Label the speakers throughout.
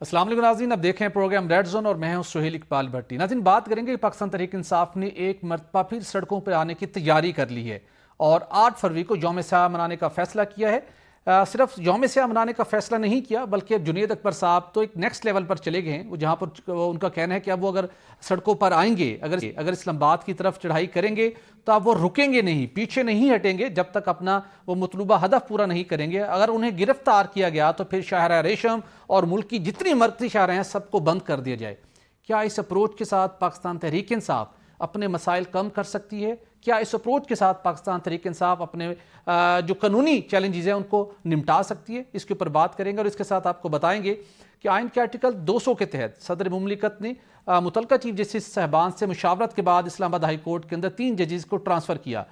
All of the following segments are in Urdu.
Speaker 1: السلام علیکم ناظرین، اب دیکھیں پروگرام ریڈ زون اور میں ہوں سہیل اقبال بھٹی۔ ناظرین، بات کریں گے پاکستان تحریک انصاف نے ایک مرتبہ پھر سڑکوں پر آنے کی تیاری کر لی ہے اور 8 فروری کو یوم سیاہ منانے کا فیصلہ کیا ہے۔ صرف یوم سیاہ منانے کا فیصلہ نہیں کیا بلکہ جنید اکبر صاحب تو ایک نیکسٹ لیول پر چلے گئے ہیں، وہ جہاں پر ان کا کہنا ہے کہ اب وہ اگر سڑکوں پر آئیں گے، اگر اسلام آباد کی طرف چڑھائی کریں گے تو اب وہ رکیں گے نہیں، پیچھے نہیں ہٹیں گے جب تک اپنا وہ مطلوبہ ہدف پورا نہیں کریں گے۔ اگر انہیں گرفتار کیا گیا تو پھر شاہراہ ریشم اور ملک کی جتنی مرکزی شاہراہیں ہیں سب کو بند کر دیا جائے۔ کیا اس اپروچ کے ساتھ پاکستان تحریک انصاف اپنے مسائل کم کر سکتی ہے؟ کیا اس اپروچ کے ساتھ پاکستان تحریک انصاف اپنے جو قانونی چیلنجز ہیں ان کو نمٹا سکتی ہے؟ اس کے اوپر بات کریں گے اور اس کے ساتھ آپ کو بتائیں گے کہ آئین کے آرٹیکل 200 کے تحت صدر مملکت نے متعلقہ چیف جسٹس صاحبان سے مشاورت کے بعد اسلام آباد ہائی کورٹ کے اندر 3 ججز کو ٹرانسفر کیا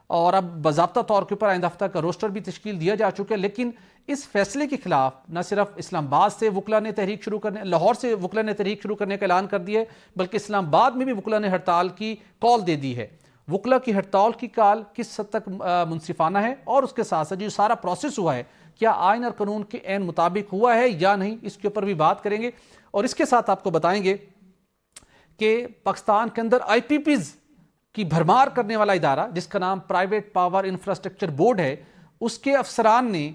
Speaker 1: اور اب باضابطہ طور کے اوپر آئندہ ہفتہ کا روسٹر بھی تشکیل دیا جا چکا ہے۔ لیکن اس فیصلے کے خلاف نہ صرف اسلام آباد سے وکلاء نے تحریک شروع کرنے، لاہور سے وکلاء نے تحریک شروع کرنے کا اعلان کر دیا ہے، بلکہ اسلام آباد میں بھی وکلاء نے ہڑتال کی کال دے دی ہے۔ وکلاء کی ہڑتال کی کال کس حد تک منصفانہ ہے اور اس کے ساتھ ساتھ جو سارا پروسیس ہوا ہے کیا آئین اور قانون کے عین مطابق ہوا ہے یا نہیں، اس کے اوپر بھی بات کریں گے۔ اور اس کے ساتھ آپ کو بتائیں گے کہ پاکستان کے اندر آئی پی پیز کی بھرمار کرنے والا ادارہ جس کا نام پرائیویٹ پاور انفراسٹرکچر بورڈ ہے، اس کے افسران نے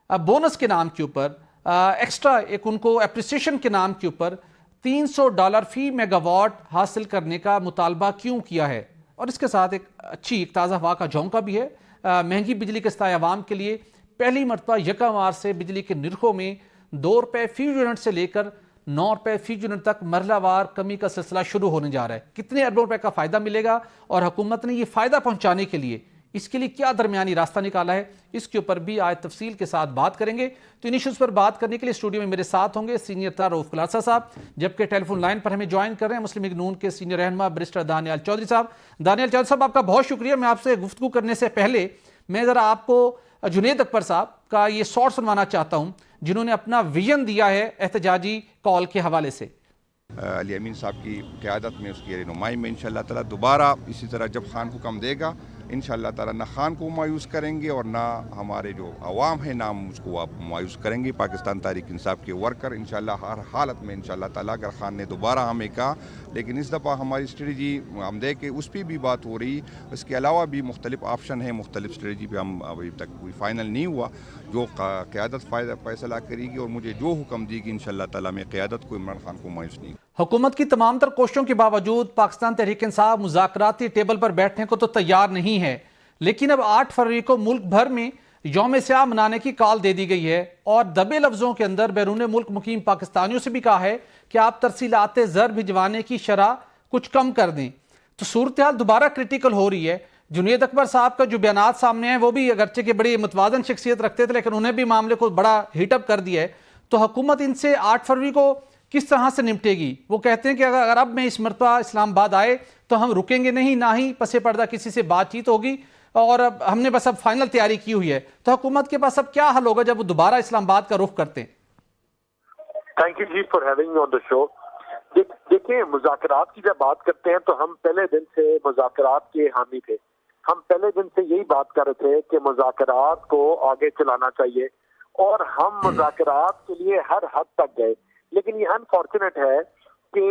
Speaker 1: بونس کے نام کے اوپر ایکسٹرا ایک ان کو اپریسیشن کے نام کے اوپر $300 فی میگا واٹ حاصل کرنے کا مطالبہ کیوں کیا ہے؟ اور اس کے ساتھ ایک تازہ ہوا کا جھونکا بھی ہے۔ مہنگی بجلی کے ستائے عوام کے لیے پہلی مرتبہ 1 مارچ سے بجلی کے نرخوں میں $2 فی یونٹ سے لے کر $9 فی یونٹ تک مرحلہ وار کمی کا سلسلہ شروع ہونے جا رہا ہے۔ کتنے اربوں روپے کا فائدہ ملے گا اور حکومت نے یہ فائدہ پہنچانے کے لیے اس کے لیے کیا درمیانی راستہ نکالا ہے، اس کے اوپر بھی آج تفصیل کے ساتھ بات کریں گے۔ تو ان ایشوز پر بات کرنے کے لیے اسٹوڈیو میں میرے ساتھ ہوں گے سینئر رؤف کلاسا صاحب، جبکہ ٹیلی فون لائن پر ہمیں جوائن کر رہے ہیں مسلم لیگ نون کے سینئر رہنما بیرسٹر دانیال چودھری صاحب۔ دانیال چودھری صاحب، آپ کا بہت شکریہ۔ میں آپ سے گفتگو کرنے سے پہلے میں ذرا آپ کو جنید اکبر صاحب کا یہ شارٹ سنوانا چاہتا ہوں جنہوں نے اپنا ویژن دیا ہے احتجاجی کال کے حوالے سے۔
Speaker 2: علی امین صاحب کی قیادت میں، اس کی رہنمائی میں انشاءاللہ تعالی دوبارہ اسی طرح جب خان حکم دے گا انشاءاللہ تعالی نہ خان کو مایوس کریں گے اور نہ ہمارے جو عوام ہیں نہ ہم اس کو مایوس کریں گے۔ پاکستان تحریک انصاف کے ورکر انشاءاللہ ہر حالت میں انشاءاللہ تعالی اگر خان نے دوبارہ ہمیں کہا، لیکن اس دفعہ ہماری اسٹریٹجی ہم دے کے اس پہ بھی بات ہو رہی، اس کے علاوہ بھی مختلف آپشن ہیں، مختلف اسٹریٹجی پہ ہم ابھی تک کوئی فائنل نہیں ہوا۔ جو قیادت فیصلہ کرے گی اور مجھے جو حکم دی گی انشاءاللہ تعالی میں قیادت کو، عمران خان کو مایوس نہیں۔
Speaker 1: حکومت کی تمام تر کوششوں کے باوجود پاکستان تحریک انصاف مذاکراتی ٹیبل پر بیٹھنے کو تو تیار نہیں ہے، لیکن اب 8 فروری کو ملک بھر میں یوم سیاہ منانے کی کال دے دی گئی ہے اور دبے لفظوں کے اندر بیرون ملک مقیم پاکستانیوں سے بھی کہا ہے کہ آپ ترسیلات زر بھجوانے کی شرح کچھ کم کر دیں۔ تو صورتحال دوبارہ کریٹیکل ہو رہی ہے۔ جنید اکبر صاحب کا جو بیانات سامنے ہیں وہ بھی اگرچہ کہ بڑی متوازن شخصیت رکھتے تھے لیکن انہیں بھی معاملے کو بڑا ہیٹ اپ کر دیا ہے۔ تو حکومت ان سے 8 فروری کو کس طرح سے نمٹے گی؟ وہ کہتے ہیں کہ اگر اب میں اس مرتبہ اسلام آباد آئے تو ہم رکیں گے نہیں، نہ ہی پس پردہ کسی سے بات چیت ہوگی اور ہم نے بس اب فائنل تیاری کی ہوئی ہے۔ تو حکومت کے پاس اب کیا حل ہوگا جب وہ دوبارہ اسلام آباد کا رخ کرتے ہیں؟
Speaker 3: Thank you ji for having me on the show. دیکھیں، مذاکرات کی جب بات کرتے ہیں تو ہم پہلے دن سے مذاکرات کے حامی تھے۔ ہم پہلے دن سے یہی بات کر رہے تھے کہ مذاکرات کو آگے چلانا چاہیے اور ہم مذاکرات کے لیے ہر حد تک گئے، لیکن یہ انفارچونیٹ ہے کہ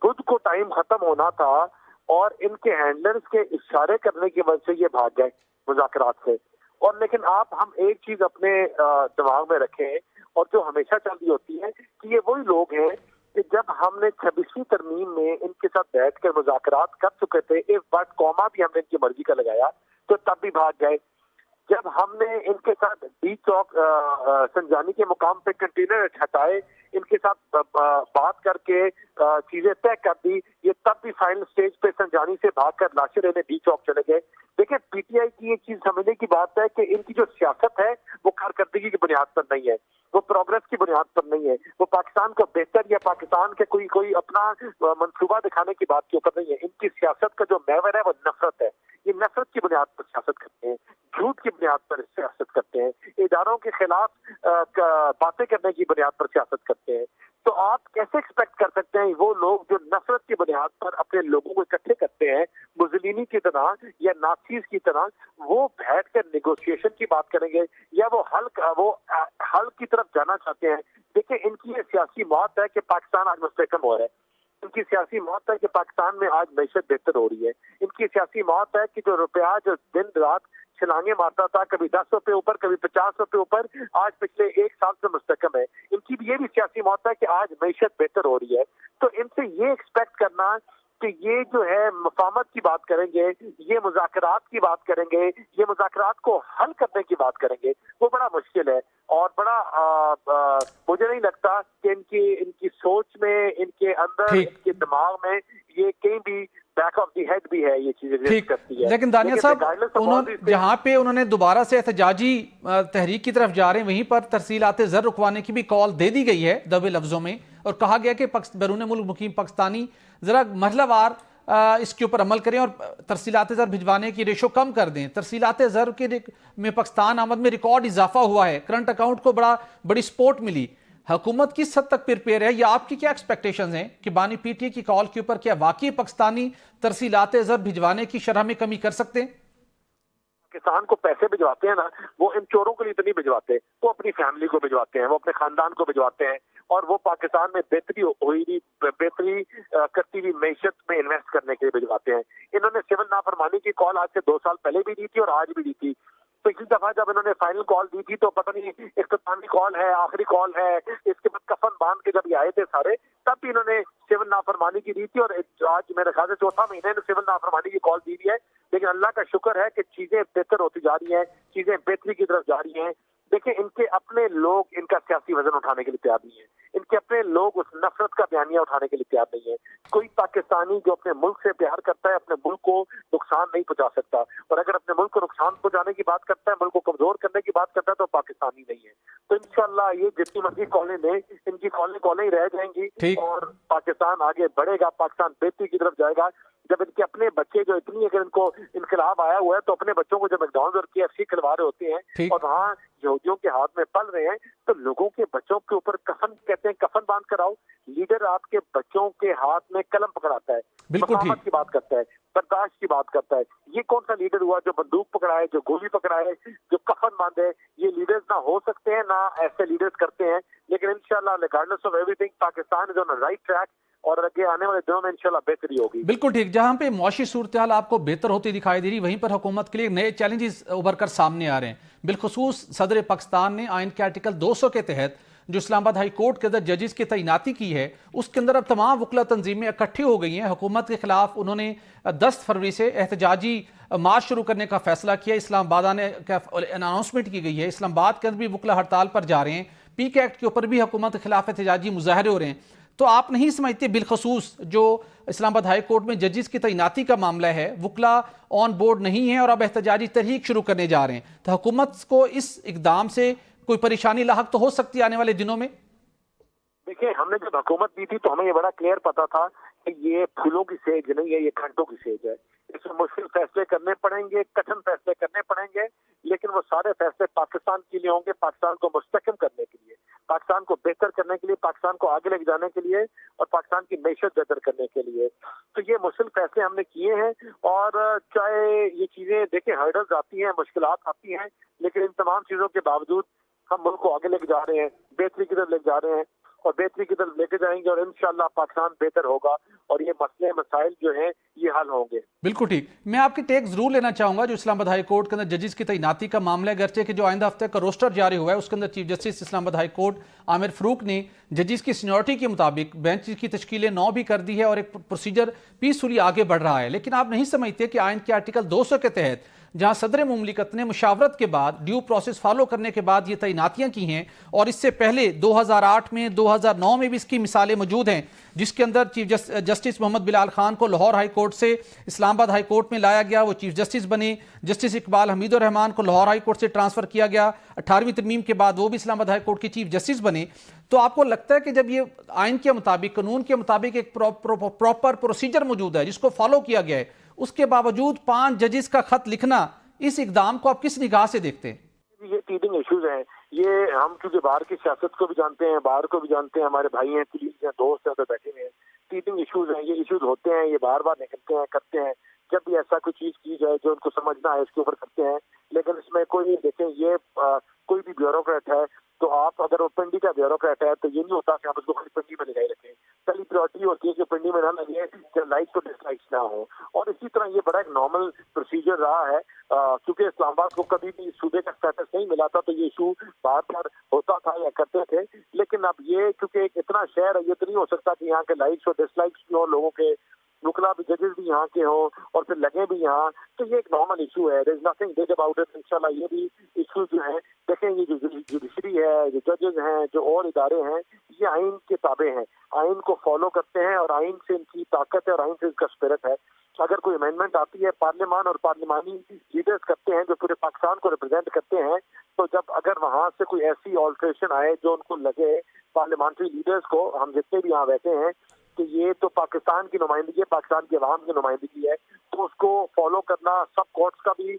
Speaker 3: بدھ کو ٹائم ختم ہونا تھا اور ان کے ہینڈلرز کے اشارے کرنے کی وجہ سے یہ بھاگ گئے مذاکرات سے۔ اور لیکن ہم ایک چیز اپنے دماغ میں رکھیں اور جو ہمیشہ چلتی ہوتی ہے کہ یہ وہی لوگ ہیں کہ جب ہم نے 26ویں ترمیم میں ان کے ساتھ بیٹھ کر مذاکرات کر چکے تھے، ایک بات کوما بھی ہم نے ان کی مرضی کا لگایا تو تب بھی بھاگ گئے۔ جب ہم نے ان کے ساتھ ڈی چوک سنجانی کے مقام پہ کنٹینر ہٹائے، ان کے ساتھ بات کر کے چیزیں طے کر دی، یہ تب بھی فائنل سٹیج پہ سنجانی سے بھاگ کر لاشیں لینے ڈی چوک چلے گئے۔ دیکھیں، پی ٹی آئی کی ایک چیز سمجھنے کی بات ہے کہ ان کی جو سیاست ہے وہ کارکردگی کی بنیاد پر نہیں ہے، وہ پروگرس کی بنیاد پر نہیں ہے، وہ پاکستان کو بہتر یا پاکستان کے کوئی اپنا منصوبہ دکھانے کی بات کے اوپر نہیں ہے۔ ان کی سیاست کا جو محور ہے وہ نفرت ہے۔ یہ نفرت کی بنیاد پر سیاست کرتے ہیں، جھوٹ کی بنیاد پر سیاست کرتے ہیں، اداروں کے خلاف باتیں کرنے کی بنیاد پر سیاست کرتے ہیں۔ تو آپ کیسے ایکسپیکٹ کر سکتے ہیں وہ لوگ جو نفرت کی بنیاد پر اپنے لوگوں کو اکٹھے کرتے ہیں مزلینی کی طرح یا نازیز کی طرح، وہ بیٹھ کر نیگوشیشن کی بات کریں گے یا وہ حل کی طرف جانا چاہتے ہیں؟ دیکھیں ان کی یہ سیاسی موت ہے کہ پاکستان آج مستحکم ہو رہا ہے، ان کی سیاسی موت ہے کہ پاکستان میں آج معیشت بہتر ہو رہی ہے، ان کی سیاسی موت ہے کہ جو روپیہ جو دن رات چھلانگیں مارتا تھا، کبھی 10 روپے اوپر، کبھی 50 روپے اوپر، آج پچھلے 1 سال سے مستحکم ہے۔ ان کی بھی یہ بھی سیاسی موت ہے کہ آج معیشت بہتر ہو رہی ہے۔ تو ان سے یہ ایکسپیکٹ کرنا کہ یہ جو ہے مفاہمت کی بات کریں گے، یہ مذاکرات کی بات کریں گے، یہ مذاکرات کو حل کرنے کی بات کریں گے، وہ بڑا مشکل ہے، اور بڑا مجھے نہیں لگتا کہ ان کی سوچ میں، ان کے اندر،
Speaker 1: ٹھیک
Speaker 3: ان کے دماغ میں یہ کہیں بھی بیک آف دی ہیڈ بھی ہے، یہ چیزیں
Speaker 1: ٹھیک
Speaker 3: کرتی ہے۔
Speaker 1: لیکن دانیہ صاحب جہاں پہ انہوں نے دوبارہ سے احتجاجی تحریک کی طرف جا رہے ہیں، وہیں پر ترسیلات زر رکوانے کی بھی کال دے دی گئی ہے دبے لفظوں میں، اور کہا گیا کہ بیرون ملک مقیم پاکستانی ذرا مرحلہ وار اس کے اوپر عمل کریں اور ترسیلات زر بھجوانے کی ریشو کم کر دیں۔ ترسیلات زر میں پاکستان آمد میں ریکارڈ اضافہ ہوا ہے، کرنٹ اکاؤنٹ کو بڑی سپورٹ ملی۔ حکومت کس حد تک پریپیئر ہے، یا آپ کی کیا ایکسپیکٹیشنز ہیں کہ بانی پی ٹی اے کی کال کے اوپر کیا واقعی پاکستانی ترسیلات زر بھجوانے کی شرح میں کمی کر سکتے ہیں؟
Speaker 3: پاکستان کو پیسے بھجواتے ہیں نا، وہ ان چوروں کے لیے تو نہیں بھجواتے، وہ اپنی فیملی کو بھجواتے ہیں، وہ اپنے خاندان کو بھجواتے ہیں، اور وہ پاکستان میں بہتری کرتی ہوئی معیشت میں انویسٹ کرنے کے لیے بھجواتے ہیں۔ انہوں نے سول نافرمانی کی کال آج سے 2 سال پہلے بھی دی تھی اور آج بھی دی تھی۔ پچھلی دفعہ جب انہوں نے فائنل کال دی تھی تو پتہ نہیں اختتامی کال ہے، آخری کال ہے، اس کے بعد کفن باندھ کے جب یہ آئے تھے سارے، تب بھی انہوں نے سول نافرمانی کی دی تھی، اور آج میرے خیال سے 4تھا مہینے نے سول نافرمانی کی کال دی ہے۔ لیکن اللہ کا شکر ہے کہ چیزیں بہتر ہوتی جا رہی ہیں، چیزیں بہتری کی طرف جا رہی ہیں۔ دیکھیں ان کے اپنے لوگ ان کا سیاسی وزن اٹھانے کے لیے تیار نہیں ہے، ان کے اپنے لوگ اس نفرت کا بیانیہ اٹھانے کے لیے تیار نہیں ہے۔ کوئی پاکستانی جو اپنے ملک سے پیار کرتا ہے اپنے ملک کو نقصان نہیں پہنچا سکتا، اور اگر اپنے ملک کو نقصان پہنچانے کی بات کرتا ہے، ملک کو کمزور کرنے کی بات کرتا ہے، تو پاکستانی نہیں ہے۔ تو انشاءاللہ یہ جتنی مرضی کالیں دیں، ان کی کالیں ہی رہ جائیں گی، اور پاکستان آگے بڑھے گا، پاکستان بہتری کی طرف جائے گا۔ جب ان کے اپنے بچے جو اتنی اگر ان کو انقلاب آیا ہوا ہے تو اپنے بچوں کو جب میکڈونلڈز اور KFC کھلوا رہے ہوتے ہیں اور وہاں یہودیوں کے ہاتھ میں پل رہے ہیں، تو لوگوں کے بچوں کے اوپر کفن کہتے ہیں، کفن باندھ کر آؤ۔ لیڈر آپ کے بچوں کے ہاتھ میں قلم پکڑاتا ہے، مفاہمت کی بات کرتا ہے، برداشت کی بات کرتا ہے۔ یہ کون سا لیڈر ہوا جو بندوق پکڑائے، جو گولی پکڑائے، جو کفن باندھے؟ یہ لیڈرز نہ ہو سکتے ہیں، نہ ایسے لیڈرز کرتے ہیں۔ لیکن انشاءاللہ regardless of every thing Pakistan is on right track, اور آگے آنے والے دنوں میں انشاءاللہ بہتری ہوگی۔
Speaker 1: بالکل ٹھیک، جہاں پہ معاشی صورتحال آپ کو بہتر ہوتی دکھائی دے رہی، وہیں پر حکومت کے لیے نئے چیلنجز ابھر کر سامنے آ رہے ہیں۔ بالخصوص صدر پاکستان نے آئین کے آرٹیکل 200 کے تحت جو اسلام آباد ہائی کورٹ کے اندر ججز کی تعیناتی کی ہے، اس کے اندر اب تمام وکلا تنظیمیں اکٹھی ہو گئی ہیں۔ حکومت کے خلاف انہوں نے 10 فروری سے احتجاجی مارچ شروع کرنے کا فیصلہ کیا۔ اسلام آباد آنے کا اناؤنسمنٹ کی گئی ہے، اسلام آباد کے اندر بھی وکلا ہڑتال پر جا رہے ہیں، پی کے ایکٹ کے اوپر بھی حکومت کے خلاف احتجاجی مظاہرے ہو رہے ہیں۔ تو آپ نہیں سمجھتے بالخصوص جو اسلام آباد ہائی کورٹ میں ججز کی تعیناتی کا معاملہ ہے، وکلا آن بورڈ نہیں ہے اور اب احتجاجی تحریک شروع کرنے جا رہے ہیں، تو حکومت کو اس اقدام سے کوئی پریشانی لاحق تو ہو سکتی ہے آنے والے دنوں میں؟
Speaker 3: دیکھیں ہم نے جب حکومت دی تھی تو ہمیں یہ بڑا کلیئر پتا تھا کہ یہ پھولوں کی سیج نہیں ہے، یہ گھنٹوں کی سیج ہے۔ اس میں مشکل فیصلے کرنے پڑیں گے، کٹھن فیصلے کرنے پڑیں گے، لیکن وہ سارے فیصلے پاکستان کے لیے ہوں گے، پاکستان کو مستحکم کرنے کے لیے، پاکستان کو بہتر کرنے کے لیے، پاکستان کو آگے لے جانے کے لیے، اور پاکستان کی معیشت بہتر کرنے کے لیے۔ تو یہ مشکل فیصلے ہم نے کیے ہیں، اور چاہے یہ چیزیں دیکھیں ہرڈلز آتی ہیں، مشکلات آتی ہیں، لیکن ان تمام چیزوں کے باوجود ہم ملک کو آگے لے کے جا رہے ہیں، بہتری کی طرف لے کے جا رہے ہیں، اور بہتری کی طرف لے کے جائیں گے، اور انشاءاللہ پاکستان بہتر ہوگا، اور یہ مسئلے مسائل جو ہیں یہ حل ہوں گے۔
Speaker 1: بالکل ٹھیک، میں آپ کی ٹیک ضرور لینا چاہوں گا جو اسلام آباد ہائی کورٹ کے اندر ججز کی تعیناتی کا معاملہ ہے، گرچہ کہ جو آئندہ ہفتے کا روسٹر جاری ہوا ہے اس کے اندر چیف جسٹس اسلام آباد ہائی کورٹ عامر فروق نے ججز کی سینیورٹی کے مطابق بینچ کی تشکیل 9 بھی کر دی ہے، اور ایک پروسیجر پیسفلی آگے بڑھ رہا ہے۔ لیکن آپ نہیں سمجھتے کہ آئین کے آرٹیکل 200 کے تحت جہاں صدر مملکت نے مشاورت کے بعد ڈیو پروسیس فالو کرنے کے بعد یہ تعیناتیاں کی ہیں، اور اس سے پہلے 2008 میں 2009 میں بھی اس کی مثالیں موجود ہیں، جس کے اندر چیف جسٹس محمد بلال خان کو لاہور ہائی کورٹ سے اسلام آباد ہائی کورٹ میں لایا گیا، وہ چیف جسٹس بنے۔ جسٹس اقبال حمید الرحمان کو لاہور ہائی کورٹ سے ٹرانسفر کیا گیا، 18ویں ترمیم کے بعد وہ بھی اسلام آباد ہائی کورٹ کے چیف جسٹس بنے۔ تو آپ کو لگتا ہے کہ جب یہ آئین کے مطابق، قانون کے مطابق ایک پراپر پروسیجر موجود ہے جس کو فالو کیا گیا ہے، اس کے باوجود 5 ججز کا خط لکھنا، اس اقدام کو آپ کس نگاہ سے دیکھتے ہیں؟
Speaker 3: یہ ٹیڈنگ ایشوز ہیں، یہ ہم کیونکہ باہر کی سیاست کو بھی جانتے ہیں، باہر کو بھی جانتے ہیں، ہمارے بھائی ہیں، پولیس ہیں، دوست ہیں، تو بیٹھے ہوئے ہیں، ٹیڈنگ ایشوز ہیں، یہ ایشوز ہوتے ہیں، یہ بار بار نکلتے ہیں، کرتے ہیں۔ جب بھی ایسا کوئی چیز کی جائے جو ان کو سمجھ نہ آئے اس کے اوپر کرتے ہیں. لیکن اس میں کوئی دیکھیں یہ کوئی بھی بیوروکریٹ ہے تو آپ اگر وہ پنڈی کا بیوروکریٹ ہے تو یہ نہیں ہوتا کہ آپ اس کو خود پنڈی میں لگائے رکھیں. پہلی پریورٹی ہوتی ہے کہ پنڈی میں نہ لگے کہ لائکس اور ڈس لائکس نہ ہو. اور اسی طرح یہ بڑا ایک نارمل پروسیجر رہا ہے کیونکہ اسلام آباد کو کبھی بھی صوبے کا اسٹیٹس نہیں ملا تھا تو یہ ایشو بار بار ہوتا تھا یا کرتے تھے. لیکن اب یہ کیونکہ ایک اتنا شہر ہے یہ تو نہیں ہو سکتا کہ یہاں کے لائکس اور ڈس لائکس بھی ہوں لوگوں کے, وکلا بھی ججز بھی یہاں کے ہوں اور پھر لگے بھی یہاں, تو یہ ایک نارمل ایشو ہے. There is nothing big about it. انشاءاللہ یہ بھی ایشو جو ہیں دیکھیں یہ جو جوڈیشری ہے, جو ججز ہیں, جو اور ادارے ہیں, یہ آئین کے تابع ہیں, آئین کو فالو کرتے ہیں اور آئین سے ان کی طاقت ہے اور آئین سے ان کا اسپرٹ ہے. اگر کوئی امینڈمنٹ آتی ہے پارلیمان اور پارلیمانی لیڈرز کرتے ہیں جو پورے پاکستان کو ریپرزینٹ کرتے ہیں, تو جب اگر وہاں سے کوئی ایسی آلٹریشن آئے جو ان کو لگے پارلیمانٹری لیڈرز کو, ہم جتنے بھی یہاں بیٹھے ہیں, کہ یہ تو پاکستان کی نمائندگی ہے, پاکستان کی عوام کی نمائندگی ہے, تو اس کو فالو کرنا سب کورٹس کا بھی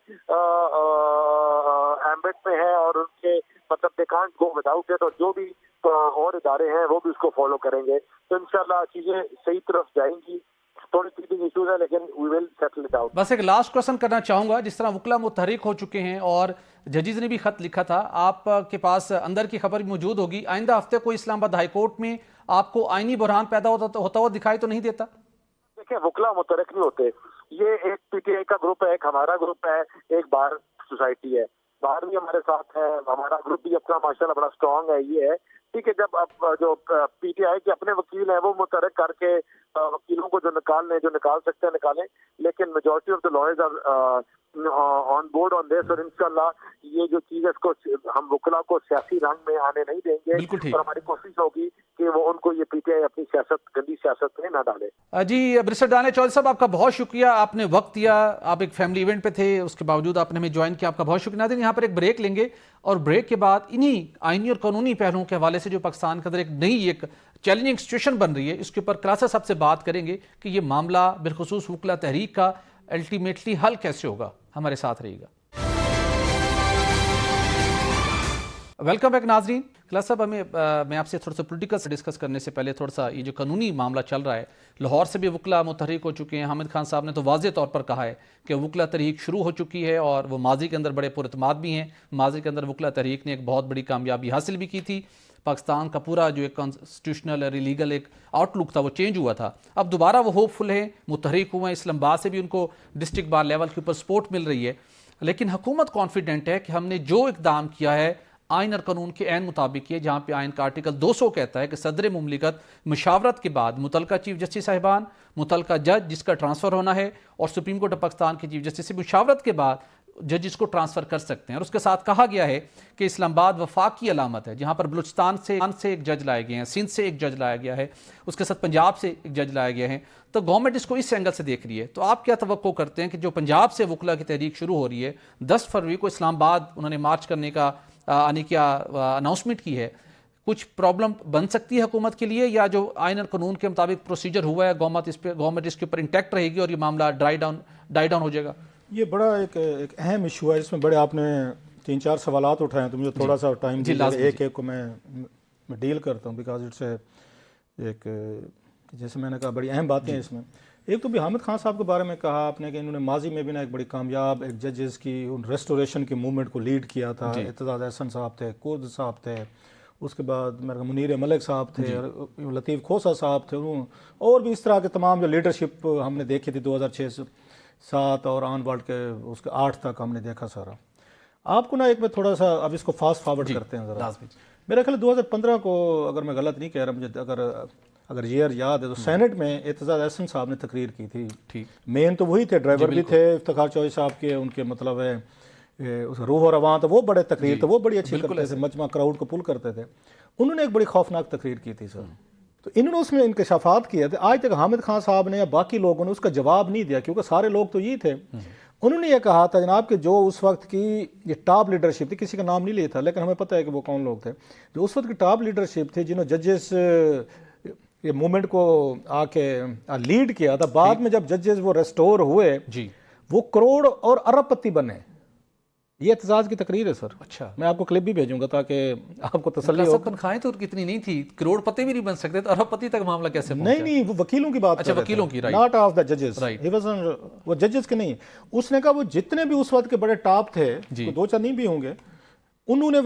Speaker 3: ایمبٹ میں ہے اور ان کے مطلب they can't go without it, اور جو بھی اور ادارے ہیں وہ بھی اس کو فالو کریں گے. تو انشاءاللہ چیزیں صحیح طرف جائیں گی. تھوڑی سی ایشوز ہے لیکن وی ول سیٹل اٹ آؤٹ.
Speaker 1: بس ایک لاسٹ کوشچن کرنا چاہوں گا, جس طرح وکلا متحرک ہو چکے ہیں اور ججز نے بھی خط لکھا تھا, آپ کے پاس اندر کی خبر موجود ہوگی, آئندہ ہفتے کوئی اسلام آباد ہائی کورٹ میں آپ کو آئینی بحران پیدا ہوتا ہوا دکھائی تو نہیں دیتا؟
Speaker 3: دیکھیں وکلا متحرک نہیں ہوتے, یہ ایک پی ٹی آئی کا گروپ ہے, ایک ہمارا گروپ ہے, ایک بار سوسائٹی ہے, باہر بھی ہمارے ساتھ ہے, ہمارا گروپ بھی اپنا ماشاءاللہ بڑا اسٹرانگ ہے. یہ ہے ٹھیک ہے, جب اب جو پی ٹی آئی کے اپنے وکیل ہیں وہ متحرک کر کے وکیلوں کو جو نکال سکتے ہیں نکالیں, لیکن majority of the lawyers are on board on this. اور انشاءاللہ یہ جو چیز ہے اس کو ہم وکلا کو سیاسی رنگ میں آنے نہیں دیں گے, اور ہماری کوشش ہوگی کہ وہ ان کو یہ پی ٹی آئی اپنی سیاست گندی سیاست میں نہ ڈالے.
Speaker 1: جی بیرسٹر دانیہ چودھری صاحب, آپ کا بہت شکریہ, آپ نے وقت دیا, آپ ایک فیملی ایونٹ پہ تھے, اس کے باوجود آپ نے ہمیں جوائن کیا, آپ کا بہت شکریہ. ناظرین یہاں پر ایک بریک لیں گے اور بریک کے بعد انہی آئینی اور قانونی پہلوؤں کے حوالے سے جو پاکستان کے اندر ایک نئی ایک چیلنجنگ سچویشن بن رہی ہے, اس کے اوپر کلاسا صاحب سے بات کریں گے کہ یہ معاملہ بالخصوص وکلا تحریک کا الٹیمیٹلی حل کیسے ہوگا. ہمارے ساتھ رہیے گا. ویلکم بیک ناظرین. کلاسا صاحب میں آپ سے تھوڑا سا پولیٹیکل سے ڈسکس کرنے سے پہلے تھوڑا سا یہ جو قانونی معاملہ چل رہا ہے, لاہور سے بھی وکلا متحرک ہو چکے ہیں. حامد خان صاحب نے تو واضح طور پر کہا ہے کہ وکلا تحریک شروع ہو چکی ہے اور وہ ماضی کے اندر بڑے پراعتماد بھی ہیں. ماضی کے اندر وکلا تحریک نے ایک بہت بڑی کامیابی حاصل بھی کی تھی. پاکستان کا پورا جو ایک کانسٹیٹیوشنل اور لیگل ایک آؤٹ لک تھا وہ چینج ہوا تھا. اب دوبارہ وہ ہوپ فل ہیں, متحرک ہوئے ہیں. اسلام آباد سے بھی ان کو ڈسٹرکٹ بار لیول کے اوپر سپورٹ مل رہی ہے. لیکن حکومت کانفیڈنٹ ہے کہ ہم نے جو اقدام کیا ہے آئین اور قانون کے عین مطابق کیے, جہاں پہ آئین کا آرٹیکل 200 کہتا ہے کہ صدر مملکت مشاورت کے بعد متعلقہ چیف جسٹس صاحبان, متعلقہ جج جس کا ٹرانسفر ہونا ہے, اور سپریم کورٹ آف پاکستان کے چیف جسٹس سے مشاورت کے بعد ججز کو ٹرانسفر کر سکتے ہیں. اور اس کے ساتھ کہا گیا ہے کہ اسلام آباد وفاق کی علامت ہے, جہاں پر بلوچستان سے ایک جج لائے گئے ہیں, سندھ سے ایک جج لایا گیا ہے, اس کے ساتھ پنجاب سے ایک جج لایا گیا ہے. تو گورنمنٹ اس کو اس اینگل سے دیکھ رہی ہے. تو آپ کیا توقع کرتے ہیں کہ جو پنجاب سے وکلا کی تحریک شروع ہو رہی ہے, 10 فروری کو اسلام آباد انہوں نے مارچ کرنے کا اناؤنسمنٹ کی ہے, کچھ پرابلم بن سکتی ہے حکومت کے لیے, یا جو آئین اور قانون کے مطابق پروسیجر ہوا ہے گورنمنٹ اس کے اوپر انٹیکٹ رہے گی اور یہ معاملہ ڈائی ڈاؤن ہو جائے گا؟
Speaker 4: یہ بڑا ایک اہم ایشو ہے, اس میں بڑے آپ نے 3-4 سوالات اٹھائے ہیں, تو مجھے تھوڑا سا ٹائم ایک کو میں ڈیل کرتا ہوں, بیکاز اٹس ایک جیسے میں نے کہا بڑی اہم باتیں ہیں اس میں. ایک تو بھی حامد خان صاحب کے بارے میں کہا آپ نے کہ انہوں نے ماضی میں بھی نا ایک بڑی کامیاب ایک ججز کی ریسٹوریشن کی موومنٹ کو لیڈ کیا تھا. اعتزاز احسن صاحب تھے, کورد صاحب تھے, اس کے بعد میرا منیر ملک صاحب تھے, لطیف کھوسا صاحب تھے, اور بھی اس طرح کے تمام جو لیڈرشپ ہم نے دیکھی تھی 2006 سے 7 اور آن ورلڈ کے اس کے 8 تک ہم نے دیکھا سارا. آپ کو نا ایک میں تھوڑا سا اب اس کو فاسٹ فارورڈ کرتے ہیں ذرا. میرا خیال 2015 کو اگر میں غلط نہیں کہہ رہا, مجھے اگر ایئر یاد ہے تو سینٹ میں اعتزاز احسن صاحب نے تقریر کی تھی. مین تو وہی تھے, ڈرائیور بھی تھے افتخار چوہدری صاحب کے, ان کے مطلب ہے روح اور رواں, تو وہ بڑے تقریر تو وہ بڑی اچھی کرتے تھے, مجمع کراؤڈ کو پل کرتے تھے. انہوں نے ایک بڑی خوفناک تقریر کی تھی سر, تو انہوں نے اس میں انکشافات کیے تھے. آج تک حامد خان صاحب نے یا باقی لوگوں نے اس کا جواب نہیں دیا, کیونکہ سارے لوگ تو یہ تھے. انہوں نے یہ کہا تھا جناب کہ جو اس وقت کی یہ ٹاپ لیڈرشپ تھی, کسی کا نام نہیں لیا تھا لیکن ہمیں پتہ ہے کہ وہ کون لوگ تھے, جو اس وقت کی ٹاپ لیڈرشپ تھی جنہوں ججز یہ موومنٹ کو آ کے لیڈ کیا تھا. بعد میں جب ججز وہ ریسٹور ہوئے, وہ کروڑ اور ارب پتی بنے. یہ احتجاج کی تقریر ہے سر.
Speaker 1: اچھا,
Speaker 4: میں آپ کو کلپ بھی بھیجوں گا تاکہ آپ کو تسلی ہو.
Speaker 1: سب تنخواہیں تو کتنی نہیں تھی, کروڑ پتی بھی نہیں بن سکتے, تو ارب پتی تک معاملہ کیسے پہنچا؟
Speaker 4: نہیں وہ وکیلوں کی بات.
Speaker 1: اچھا, وکیلوں کی, رائٹ,
Speaker 4: ناٹ آف دا ججز,
Speaker 1: رائٹ,
Speaker 4: وہ ججز کے نہیں. اس نے کہا وہ جتنے بھی اس وقت کے بڑے ٹاپ تھے, دو چار نہیں بھی ہوں گے, انہوں نے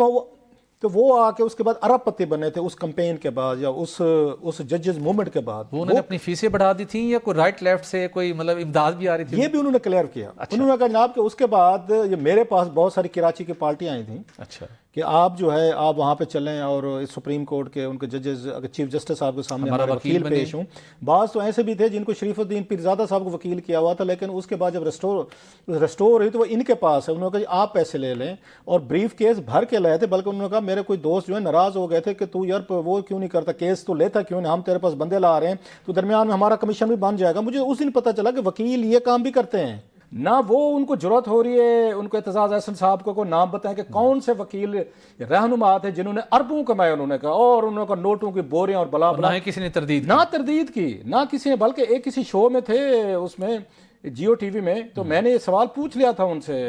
Speaker 4: وہ آ کے اس کے بعد ارب پتی بنے تھے اس کمپین کے بعد یا اس ججز موومنٹ کے بعد.
Speaker 1: وہ انہوں نے اپنی فیسیں بڑھا دی تھیں یا کوئی رائٹ لیفٹ سے کوئی مطلب امداد بھی آ رہی تھی؟
Speaker 4: یہ بھی انہوں نے کلیئر کیا. انہوں نے کہا جناب کہ اس کے بعد یہ میرے پاس بہت ساری کراچی کی پارٹیاں آئی تھیں.
Speaker 1: اچھا, کہ
Speaker 4: آپ جو ہے آپ وہاں پہ چلیں اور سپریم کورٹ کے ان کے ججز اگر چیف جسٹس صاحب کے سامنے ہمارا وکیل پیش ہوں. بعض تو ایسے بھی تھے جن کو شریف الدین پیرزادہ صاحب کو وکیل کیا ہوا تھا, لیکن اس کے بعد جب ریسٹور ہوئی تو وہ ان کے پاس ہے. انہوں نے کہا آپ پیسے لے لیں, اور بریف کیس بھر کے لائے تھے, بلکہ انہوں نے کہا میرے کوئی دوست جو ہے ناراض ہو گئے تھے کہ تو یار وہ کیوں نہیں کرتا, کیس تو لیتا کیوں نہیں, ہم تیرے پاس بندے لا رہے ہیں تو درمیان میں ہمارا کمیشن بھی بن جائے گا. مجھے اس دن پتہ چلا کہ وکیل یہ کام بھی کرتے ہیں. نہ وہ ان کو ضرورت ہو رہی ہے ان کو اعتزاز احسن صاحب کو نام بتائیں کہ کون سے وکیل رہنما تھے جنہوں نے اربوں کمائے, انہوں نے کہا, اور انہوں نے کہا نوٹوں کی بوریاں اور بلا بلا.
Speaker 1: نہ کسی نے تردید
Speaker 4: کی, نہ کسی نے, بلکہ ایک کسی شو میں تھے اس میں جیو ٹی وی میں, تو میں نے یہ سوال پوچھ لیا تھا ان سے,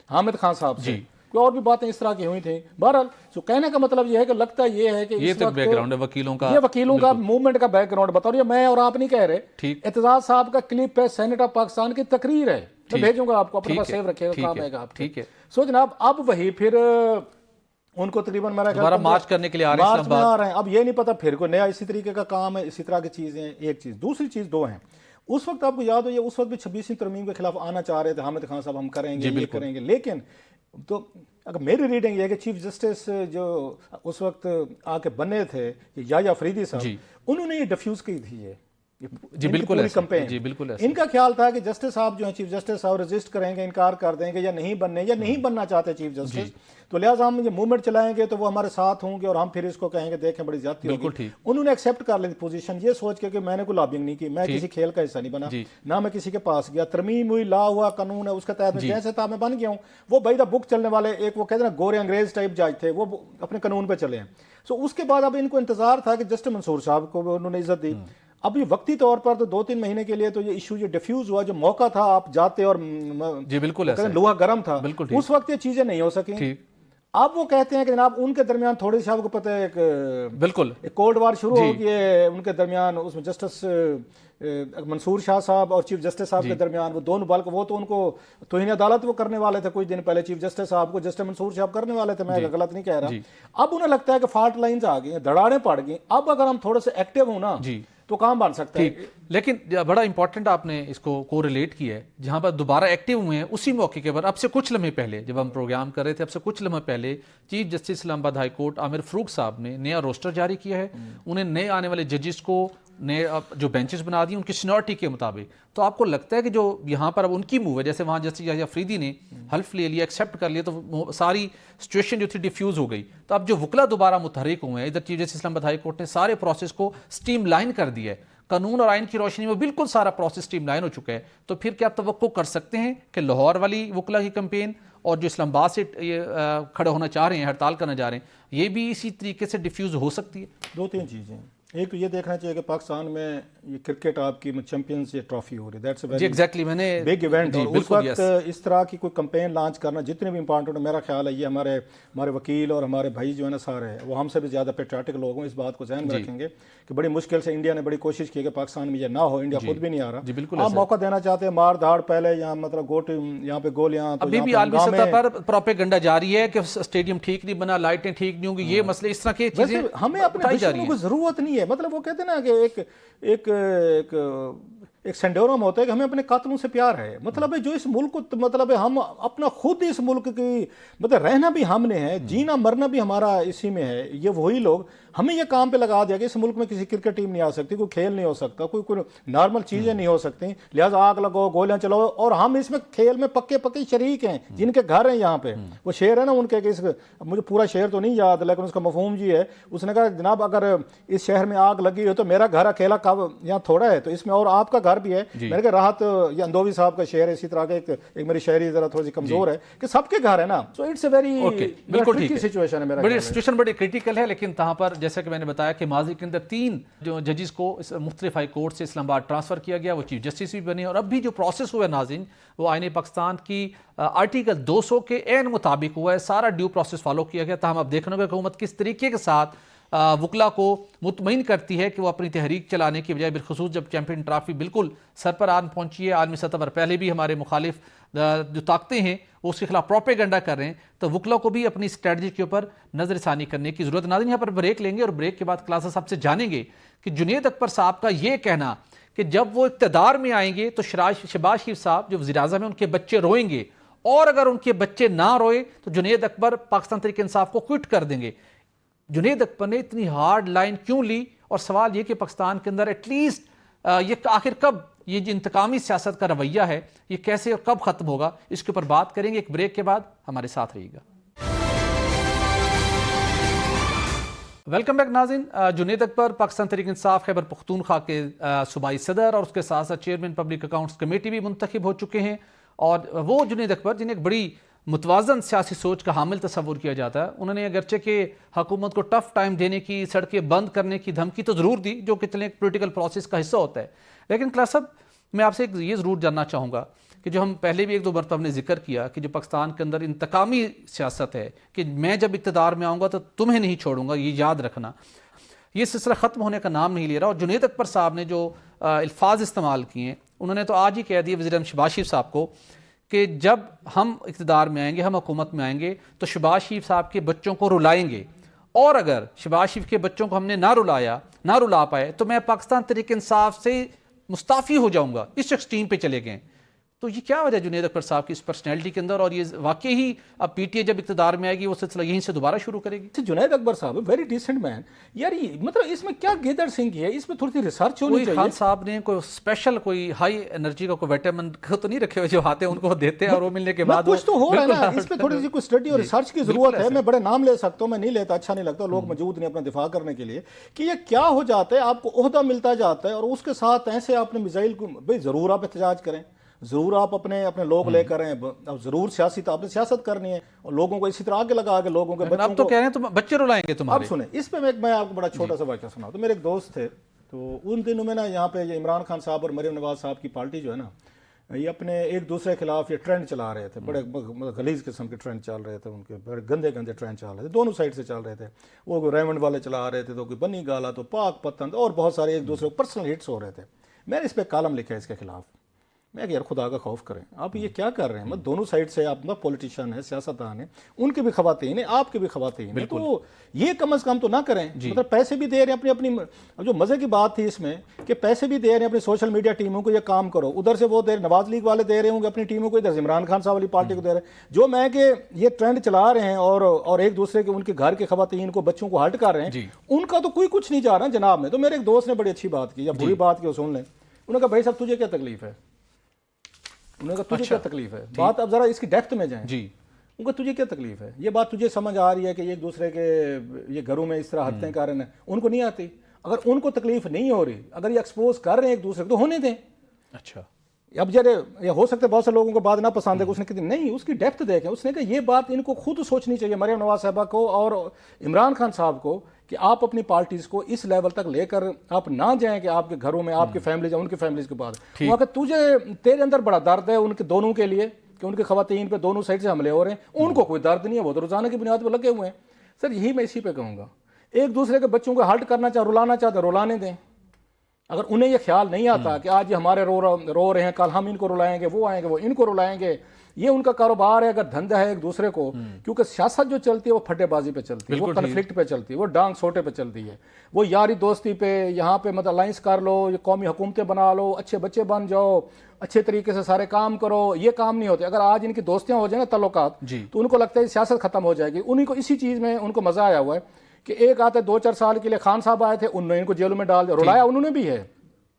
Speaker 4: حامد خان صاحب سے, کوئی اور بھی باتیں اس طرح کی ہوئی تھیں. بہرحال تو کہنے کا مطلب یہ ہے کہ لگتا یہ ہے کہ
Speaker 1: یہ تو بیک گراؤنڈ ہے وکیلوں کا,
Speaker 4: یہ وکیلوں کا موومنٹ کا بیک گراؤنڈ بتا رہی ہے. میں اور آپ نہیں کہہ رہے, اعتزاز صاحب کا کلپ ہے, سینیٹ آف پاکستان کی تقریر ہے, میں بھیجوں گا آپ کو, اپنے پاس سیو رکھے گا, کام ہے گا آپ. ٹھیک ہے. سو جناب اب وہی پھر ان کو تقریباً میرا خیال
Speaker 1: مارچ کرنے کے لیے آ رہے ہیں.
Speaker 4: اب یہ نہیں پتا پھر کوئی نیا اسی طریقے کا کام ہے, اسی طرح کی چیزیں. ایک چیز, دوسری چیز دو ہیں. اس وقت آپ کو یاد ہو, یہ اس وقت بھی 26ویں ترمیم کے خلاف آنا چاہ رہے تھے حامد خان صاحب, ہم کریں گے یہ کریں گے, لیکن تو اگر میری ریڈنگ یہ ہے کہ چیف جسٹس جو اس وقت آ کے بنے تھے یحییٰ فریدی صاحب, انہوں نے یہ ڈیفیوز کی تھی
Speaker 1: جی بالکل
Speaker 4: کمپین.
Speaker 1: جی بالکل
Speaker 4: ان کا خیال تھا کہ جسٹس صاحب جو ہیں چیف جسٹس صاحب ریزسٹ کریں گے, انکار کر دیں گے, یا نہیں بننے یا نہیں بننا چاہتے چیف جسٹس, تو لہٰذا ہم یہ موومنٹ چلائیں گے تو وہ ہمارے ساتھ ہوں گے اور ہم پھر اس کو کہیں گے دیکھیں بڑی زیادتی ہوگی. انہوں نے ایکسیپٹ کر لی پوزیشن یہ سوچ کے کہ میں نے کوئی لابنگ نہیں کی, میں کسی کھیل کا حصہ نہیں بنا, نہ میں کسی کے پاس گیا. ترمیم ہوئی, لا ہوا, قانون ہے, اس کے تحت میں جیسے تھا میں بن گیا ہوں. وہ بائی دا بک چلنے والے ایک وہ کہتے ہیں نا گورے انگریز ٹائپ جج تھے, وہ اپنے قانون پہ چلے ہیں. سو اس کے بعد اب ان کو انتظار تھا کہ جسٹس منصور صاحب کو انہوں نے عزت دی. اب یہ وقتی طور پر تو 2-3 مہینے کے لیے تو یہ ایشو یہ ڈیفیوز ہوا, جو موقع تھا آپ جاتے اور
Speaker 1: جی بالکل
Speaker 4: لوہا گرم تھا, اس وقت یہ چیزیں نہیں ہو سکیں. اب وہ کہتے ہیں کہ جناب ان کے درمیان تھوڑی سی آپ کو پتہ ہے ایک کولڈ وار شروع ہو گئی ہے ان کے درمیان, اس میں جسٹس منصور شاہ صاحب اور چیف جسٹس صاحب کے درمیان, وہ دونوں بلکہ وہ تو ان کو توہین عدالت وہ کرنے والے تھے کچھ دن پہلے, چیف جسٹس صاحب کو جسٹس منصور صاحب کرنے والے تھے, میں غلط نہیں کہہ رہا. اب انہیں لگتا ہے کہ فالٹ لائنز آ گئی ہیں, دھڑاڑیں پڑ گئی, اب اگر ہم تھوڑے سے ایکٹیو ہوں نا تو کام بن سکتا ہے.
Speaker 1: لیکن بڑا امپورٹنٹ آپ نے اس کو کوریلیٹ کیا ہے, جہاں پر دوبارہ ایکٹیو ہوئے ہیں اسی موقع کے بعد, اب سے کچھ لمحے پہلے جب ہم پروگرام کر رہے تھے, اب سے کچھ لمحے پہلے چیف جسٹس اسلام آباد ہائی کورٹ عامر فروخ صاحب نے نیا روسٹر جاری کیا ہے. انہیں نئے آنے والے ججز کو نئے جو بینچز بنا دی ان کی سینیورٹی کے مطابق. تو آپ کو لگتا ہے کہ جو یہاں پر اب ان کی موو ہے, جیسے وہاں جسٹس یحییٰ فریدی نے حلف لے لیا, ایکسیپٹ کر لیا, تو ساری سچویشن جو تھی ڈیفیوز ہو گئی. تو اب جو وکلا دوبارہ متحرک ہوئے ہیں, ادھر چیف جسٹس اسلام آباد ہائی کورٹ نے سارے پروسیس کو سٹیم لائن کر دیا ہے, قانون اور آئین کی روشنی میں بالکل سارا پروسیس سٹیم لائن ہو چکا ہے. تو پھر کیا توقع کر سکتے ہیں کہ لاہور والی وکلا کی کمپین اور جو اسلام آباد سے کھڑے ہونا چاہ رہے ہیں, ہڑتال کرنا چاہ رہے ہیں, یہ بھی اسی طریقے سے ڈیفیوز ہو سکتی ہے؟
Speaker 4: 2-3 چیزیں. ایک تو یہ دیکھنا چاہیے کہ پاکستان میں یہ کرکٹ آپ کی چیمپئنز یہ ٹرافی ہو رہی ہے, دیٹس اے ویری
Speaker 1: ایگزیکٹلی میں نے
Speaker 4: بگ ایونٹ. اور اس وقت اس طرح کی کوئی کمپین لانچ کرنا جتنے بھی امپورٹنٹ, میرا خیال ہے یہ ہمارے وکیل اور ہمارے بھائی جو ہے نا سارے, وہ ہم سے بھی زیادہ پیٹریاٹک لوگ ہیں, اس بات کو ذہن میں رکھیں گے کہ بڑی مشکل سے انڈیا نے بڑی کوشش کی کہ پاکستان میں یہ نہ ہو. انڈیا خود بھی نہیں آ رہا, آپ موقع دینا چاہتے ہیں, مار دھاڑ پہلے یہاں مطلب گوٹ یہاں پہ گولیاں.
Speaker 1: ابھی بھی عالمی سطح پر پروپیگنڈا جاری ہے کہ اسٹیڈیم ٹھیک نہیں بنا, لائٹیں ٹھیک نہیں ہوں گی, یہ مسئلے اس طرح کی چیزیں
Speaker 4: ہمیں اپنے دشمنوں کو ضرورت نہیں ہے. مطلب وہ کہتے ہیں نا کہ ایک سینڈورم ہوتا ہے کہ ہمیں اپنے قاتلوں سے پیار ہے. مطلب ہے جو اس ملک کو, مطلب ہے ہم اپنا خود اس ملک کی مطلب رہنا بھی ہم نے ہے, جینا مرنا بھی ہمارا اسی میں ہے. یہ وہی لوگ ہمیں یہ کام پہ لگا دیا کہ اس ملک میں کسی کرکٹ ٹیم نہیں آ سکتی, کوئی کھیل نہیں ہو سکتا, کوئی نارمل چیزیں نہیں ہو سکتی, لہٰذا آگ لگاؤ, گولیاں چلاؤ, اور ہم اس میں کھیل میں پکے شریک ہیں, جن کے گھر ہیں یہاں پہ. وہ شعر ہے نا ان کے, مجھے پورا شعر تو نہیں یاد لیکن اس کا مفہوم جی ہے, اس نے کہا جناب اگر اس شہر میں آگ لگی ہو تو میرا گھر اکیلا یہاں تھوڑا ہے, تو اس میں اور آپ کا گھر گھر بھی ہے. میں نے کہا راحت یہ اندوی صاحب کا شعر ہے, اسی طرح کا ایک میری شاعری ذرا تھوڑی سی کمزور ہے کہ سب کے گھر ہے نا. So it's a very tricky situation ہے میرا.
Speaker 1: بڑی سچویشن بڑی کریٹیکل ہے, لیکن تہاں پر جیسا کہ میں نے بتایا کہ ماضی کے اندر 3 جو ججز کو مختلف ہائی کورٹ سے اسلام آباد ٹرانسفر کیا گیا, وہ چیف جسٹس بھی بنے, اور اب بھی جو پروسیس ہوا ہے ناظرین وہ آئین پاکستان کی آرٹیکل 200 کے عین مطابق ہوا ہے, سارا ڈیو پروسیس فالو کیا گیا. تاہم اب دیکھنا ہوگا کہ حکومت کس طریقے کے ساتھ وکلا کو مطمئن کرتی ہے کہ وہ اپنی تحریک چلانے کی بجائے, بالخصوص جب چیمپئن ٹرافی بالکل سر پر آن پہنچی ہے, عالمی سطح پر پہلے بھی ہمارے مخالف جو طاقتیں ہیں وہ اس کے خلاف پروپیگنڈا کر رہے ہیں, تو وکلا کو بھی اپنی اسٹریٹجی کے اوپر نظر ثانی کرنے کی ضرورت. ناظرین یہاں پر بریک لیں گے, اور بریک کے بعد کلاسز صاحب سے جانیں گے کہ جنید اکبر صاحب کا یہ کہنا کہ جب وہ اقتدار میں آئیں گے تو شہباز شریف صاحب جو وزیر اعظم ہیں ان کے بچے روئیں گے, اور اگر ان کے بچے نہ روئے تو جنید اکبر پاکستان تحریک انصاف کو کوئٹ کر دیں گے. جنید اکبر نے اتنی ہارڈ لائن کیوں لی, اور سوال یہ کہ پاکستان کے اندر ایٹ لیسٹ یہ آخر کب یہ جو انتقامی سیاست کا رویہ ہے یہ کیسے اور کب ختم ہوگا, اس کے اوپر بات کریں گے ایک بریک کے بعد. ہمارے ساتھ رہیے گا. ویلکم بیک ناظرین. جنید اکبر پاکستان تحریک انصاف خیبر پختونخوا کے صوبائی صدر اور اس کے ساتھ ساتھ چیئرمین پبلک اکاؤنٹس کمیٹی بھی منتخب ہو چکے ہیں, اور وہ جنید اکبر جنہیں ایک بڑی متوازن سیاسی سوچ کا حامل تصور کیا جاتا ہے, انہوں نے اگرچہ کہ حکومت کو ٹف ٹائم دینے کی, سڑکیں بند کرنے کی دھمکی تو ضرور دی جو کہ چلیں پولیٹیکل پروسیس کا حصہ ہوتا ہے, لیکن کلاس صاحب میں آپ سے یہ ضرور جاننا چاہوں گا کہ جو ہم پہلے بھی 1-2 مرتبہ نے ذکر کیا کہ جو پاکستان کے اندر انتقامی سیاست ہے کہ میں جب اقتدار میں آؤں گا تو تمہیں نہیں چھوڑوں گا, یہ یاد رکھنا, یہ سلسلہ ختم ہونے کا نام نہیں لے رہا. اور جنید اکبر صاحب نے جو الفاظ استعمال کیے ہیں, انہوں نے تو آج ہی کہہ دیا وزیر اعظم شہباز شریف صاحب کو کہ جب ہم اقتدار میں آئیں گے, ہم حکومت میں آئیں گے تو شہباز شریف صاحب کے بچوں کو رلائیں گے, اور اگر شہباز شریف کے بچوں کو ہم نے نہ رلا پائے تو میں پاکستان تحریک انصاف سے مستعفی ہو جاؤں گا. اس ایکسٹریم پہ چلے گئے. تو یہ کیا وجہ ہے جنید اکبر صاحب کی اس پرسنالٹی کے اندر, اور یہ واقعی ہی اب پی ٹی اے جب اقتدار میں آئے گی وہ سلسلہ یہیں سے دوبارہ شروع کرے گی؟
Speaker 4: جنید اکبر صاحب ویری ڈیسنٹ مین یار, مطلب اس میں کیا گیدر سنگھ ہے, اس میں تھوڑی سی ریسرچ ہونی چاہیے.
Speaker 1: خان صاحب نے کوئی اسپیشل کوئی ہائی انرجی کا کوئی وٹامن تو نہیں رکھے ہوئے جو آتے ہیں ان کو دیتے ہیں اور وہ ملنے کے بعد
Speaker 4: کچھ تو ہو رہا ہے نا, اس پہ تھوڑی سی کوئی اسٹڈی اور ریسرچ کی ضرورت ہے. میں بڑے نام لے سکتا ہوں, میں نہیں لیتا, اچھا نہیں لگتا, لوگ موجود نہیں اپنا دفاع کرنے کے لیے کہ یہ کیا ہو جاتا ہے, آپ کو عہدہ ملتا جاتا ہے اور اس کے ساتھ ایسے آپ نے میزائل کو بھائی ضرور آپ احتجاج کریں, ضرور آپ اپنے لوگ لے کر ہیں, ضرور سیاسی آپ نے سیاست کرنی ہے اور لوگوں کو اسی طرح آگے لگا کے لوگوں کے
Speaker 1: بچوں کو. آپ تو کہہ رہے ہیں تم بچے رلائیں گے تمہارے.
Speaker 4: اب سنیں اس پہ میں آپ کو بڑا چھوٹا سا واقعہ سناؤں. تو میرے ایک دوست تھے, تو ان دنوں میں نا یہاں پہ یہ عمران خان صاحب اور مریم نواز صاحب کی پارٹی جو ہے نا, یہ اپنے ایک دوسرے کے خلاف یہ ٹرینڈ چلا رہے تھے, بڑے غلیظ قسم کے ٹرینڈ چل رہے تھے, ان کے بڑے گندے ٹرینڈ چل رہے تھے, دونوں سائڈ سے چل رہے تھے. وہ کوئی ریمنڈ والے چلا رہے تھے, تو کوئی بنی گالا, تو پاک پتن, اور بہت سارے ایک دوسرے کو پرسنل ہٹس ہو رہے تھے. میں نے اس پہ کالم لکھا ہے اس کے خلاف. میں کہ یار خدا کا خوف کریں, آپ یہ کیا کر رہے ہیں, مطلب دونوں سائڈ سے آپ پولیٹیشین ہیں, سیاستدان ہیں, ان کی بھی خواتین ہیں, آپ کی بھی خواتین ہیں, تو یہ کم از کم تو نہ کریں. مطلب پیسے بھی دے رہے ہیں اپنی جو مزے کی بات تھی اس میں کہ پیسے بھی دے رہے ہیں اپنی سوشل میڈیا ٹیموں کو, یہ کام کرو, ادھر سے وہ دے رہے, نواز لیگ والے دے رہے ہوں گے اپنی ٹیموں کو, ادھر سے عمران خان صاحب والی پارٹی کو دے رہے ہیں, جو میں کہ یہ ٹرینڈ چلا رہے ہیں اور ایک دوسرے کے ان کے گھر کے خواتین کو, بچوں کو ہرٹ کر رہے ہیں, ان کا تو کوئی کچھ نہیں جا رہا جناب میں. تو میرے ایک دوست نے بڑی اچھی بات کی, یا بری بات کی وہ سن لیں. انہوں نے کہا بھائی صاحب تجھے کیا تکلیف ہے, انہوں نے کہا تجھے کیا تکلیف ہے, بات اب ذرا اس کی ڈیپتھ میں جائیں. ان کو تجھے کیا تکلیف ہے, یہ بات تجھے سمجھ آ رہی ہے کہ ایک دوسرے کے یہ گھروں میں اس طرح حرکتیں کر رہے ہیں, ان کو نہیں آتی. اگر ان کو تکلیف نہیں ہو رہی, اگر یہ ایکسپوز کر رہے ہیں ایک دوسرے کو, تو ہونے دیں. اچھا اب یہ ہو سکتا ہے بہت سے لوگوں کو بات نہ پسند ہے, اس نے کہا نہیں, اس کی ڈیپتھ دیکھیں. اس نے کہا یہ بات ان کو خود سوچنی چاہیے, مریم نواز صاحبہ کو اور عمران خان صاحب کو, کہ آپ اپنی پارٹیز کو اس لیول تک لے کر آپ نہ جائیں کہ آپ کے گھروں میں آپ کی فیملیز ان کی فیملیز کے بعد وہاں کہ تیرے اندر بڑا درد ہے ان کے دونوں کے لیے کہ ان کے خواتین پہ دونوں سائڈ سے حملے ہو رہے ہیں, ان کو کوئی درد نہیں ہے, وہ تو روزانہ کی بنیاد پہ لگے ہوئے ہیں. سر یہی میں اسی پہ کہوں گا, ایک دوسرے کے بچوں کو ہرٹ کرنا چاہے, رلانا چاہتے رلانے دیں. اگر انہیں یہ خیال نہیں آتا کہ آج یہ ہمارے رو رہے ہیں, کل ہم ان کو رلائیں گے, وہ آئیں گے, وہ ان کو رلائیں گے, یہ ان کا کاروبار ہے, اگر دھندہ ہے ایک دوسرے کو, کیونکہ سیاست جو چلتی ہے وہ پھٹے بازی پہ چلتی ہے, وہ کنفلکٹ پہ چلتی ہے, وہ ڈانگ سوٹے پہ چلتی ہے, وہ یاری دوستی پہ, یہاں پہ مطلب الائنس کر لو, یہ قومی حکومتیں بنا لو, اچھے بچے بن جاؤ, اچھے طریقے سے سارے کام کرو, یہ کام نہیں ہوتے. اگر آج ان کی دوستیاں ہو جائیں نا, تعلقات, تو ان کو لگتا ہے سیاست ختم ہو جائے گی. انہیں کو اسی چیز میں ان کو مزہ آیا ہوا ہے کہ ایک آتے 2-4 سال کے لیے خان صاحب آئے تھے, انہوں نے ان کو جیلوں میں ڈال دیا, رلایا انہوں نے بھی ہے.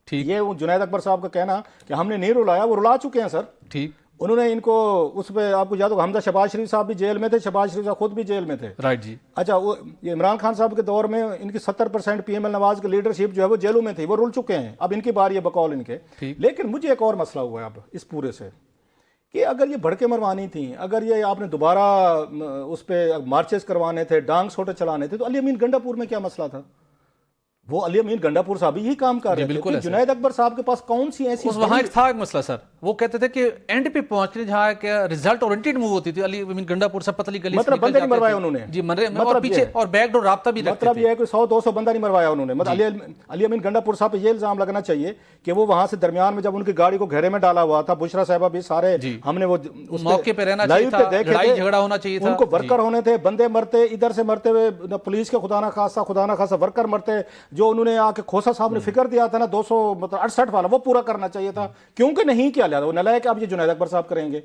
Speaker 4: یہ جنید اکبر صاحب کا کہنا کہ ہم نے نہیں رلایا, وہ رلا چکے ہیں سر. ٹھیک, انہوں نے ان کو اس پہ آپ کو یاد ہوگا حمزہ شہباز شریف صاحب بھی جیل میں تھے, شہباز شریف صاحب خود بھی جیل میں تھے.
Speaker 1: رائٹ جی.
Speaker 4: اچھا وہ یہ عمران خان صاحب کے دور میں ان کی 70% پی ایم ایل نواز کی لیڈرشپ جو ہے وہ جیلوں میں تھی, وہ رول چکے ہیں, اب ان کی باری ہے بقول ان کے. لیکن مجھے ایک اور مسئلہ ہوا ہے اب اس پورے سے کہ اگر یہ بھڑکے مروانی تھیں, اگر یہ آپ نے دوبارہ اس پہ مارچز کروانے تھے, ڈانگ سوٹے چلانے تھے, تو علی امین گنڈا پور میں کیا مسئلہ تھا؟ وہ علی امین گنڈا پور صاحب یہی کام کر رہے تھے. جنید اکبر صاحب کے پاس کون سی ایسی
Speaker 1: وہاں ایک تھا ایک مسئلہ سر, وہ کہتے تھے کہ اینڈ پہ پہنچنے جہاں کہ ریزلٹ اورینٹڈ موو ہوتی تھی, علی امین گنڈا پور سے پتلی گلی
Speaker 4: مطلب بندے نہیں مروایا انہوں نے
Speaker 1: جی, اور پیچھے اور بیک ڈور رابطہ بھی رکھتے تھے.
Speaker 4: مطلب یہ ہے کہ 100-200 بندہ نہیں مروایا انہوں نے. مطلب علی امین گنڈا پور صاحب پہ یہ الزام لگنا چاہیے کہ وہ وہاں سے درمیان میں جب ان کی گاڑی کو گھیرے میں ڈالا ہوا تھا, بشرا صاحبہ بھی سارے ہم نے وہ
Speaker 1: موقع پہ رہنا چاہیے تھا, لڑائی جھگڑا ہونا چاہیے تھا,
Speaker 4: ان کو ورکر ہونے تھے, بندے مرتے ادھر سے مرتے ہوئے, پولیس کے خدا نہ خاصا ورکر مرتے, جو انہوں نے آ کے کھوسا صاحب نے فکر دیا تھا نا 268 والا, وہ پورا کرنا چاہیے تھا. کیونکہ نہیں کیا لیا تھا, وہ نلائق اب یہ جنید اکبر صاحب کریں گے.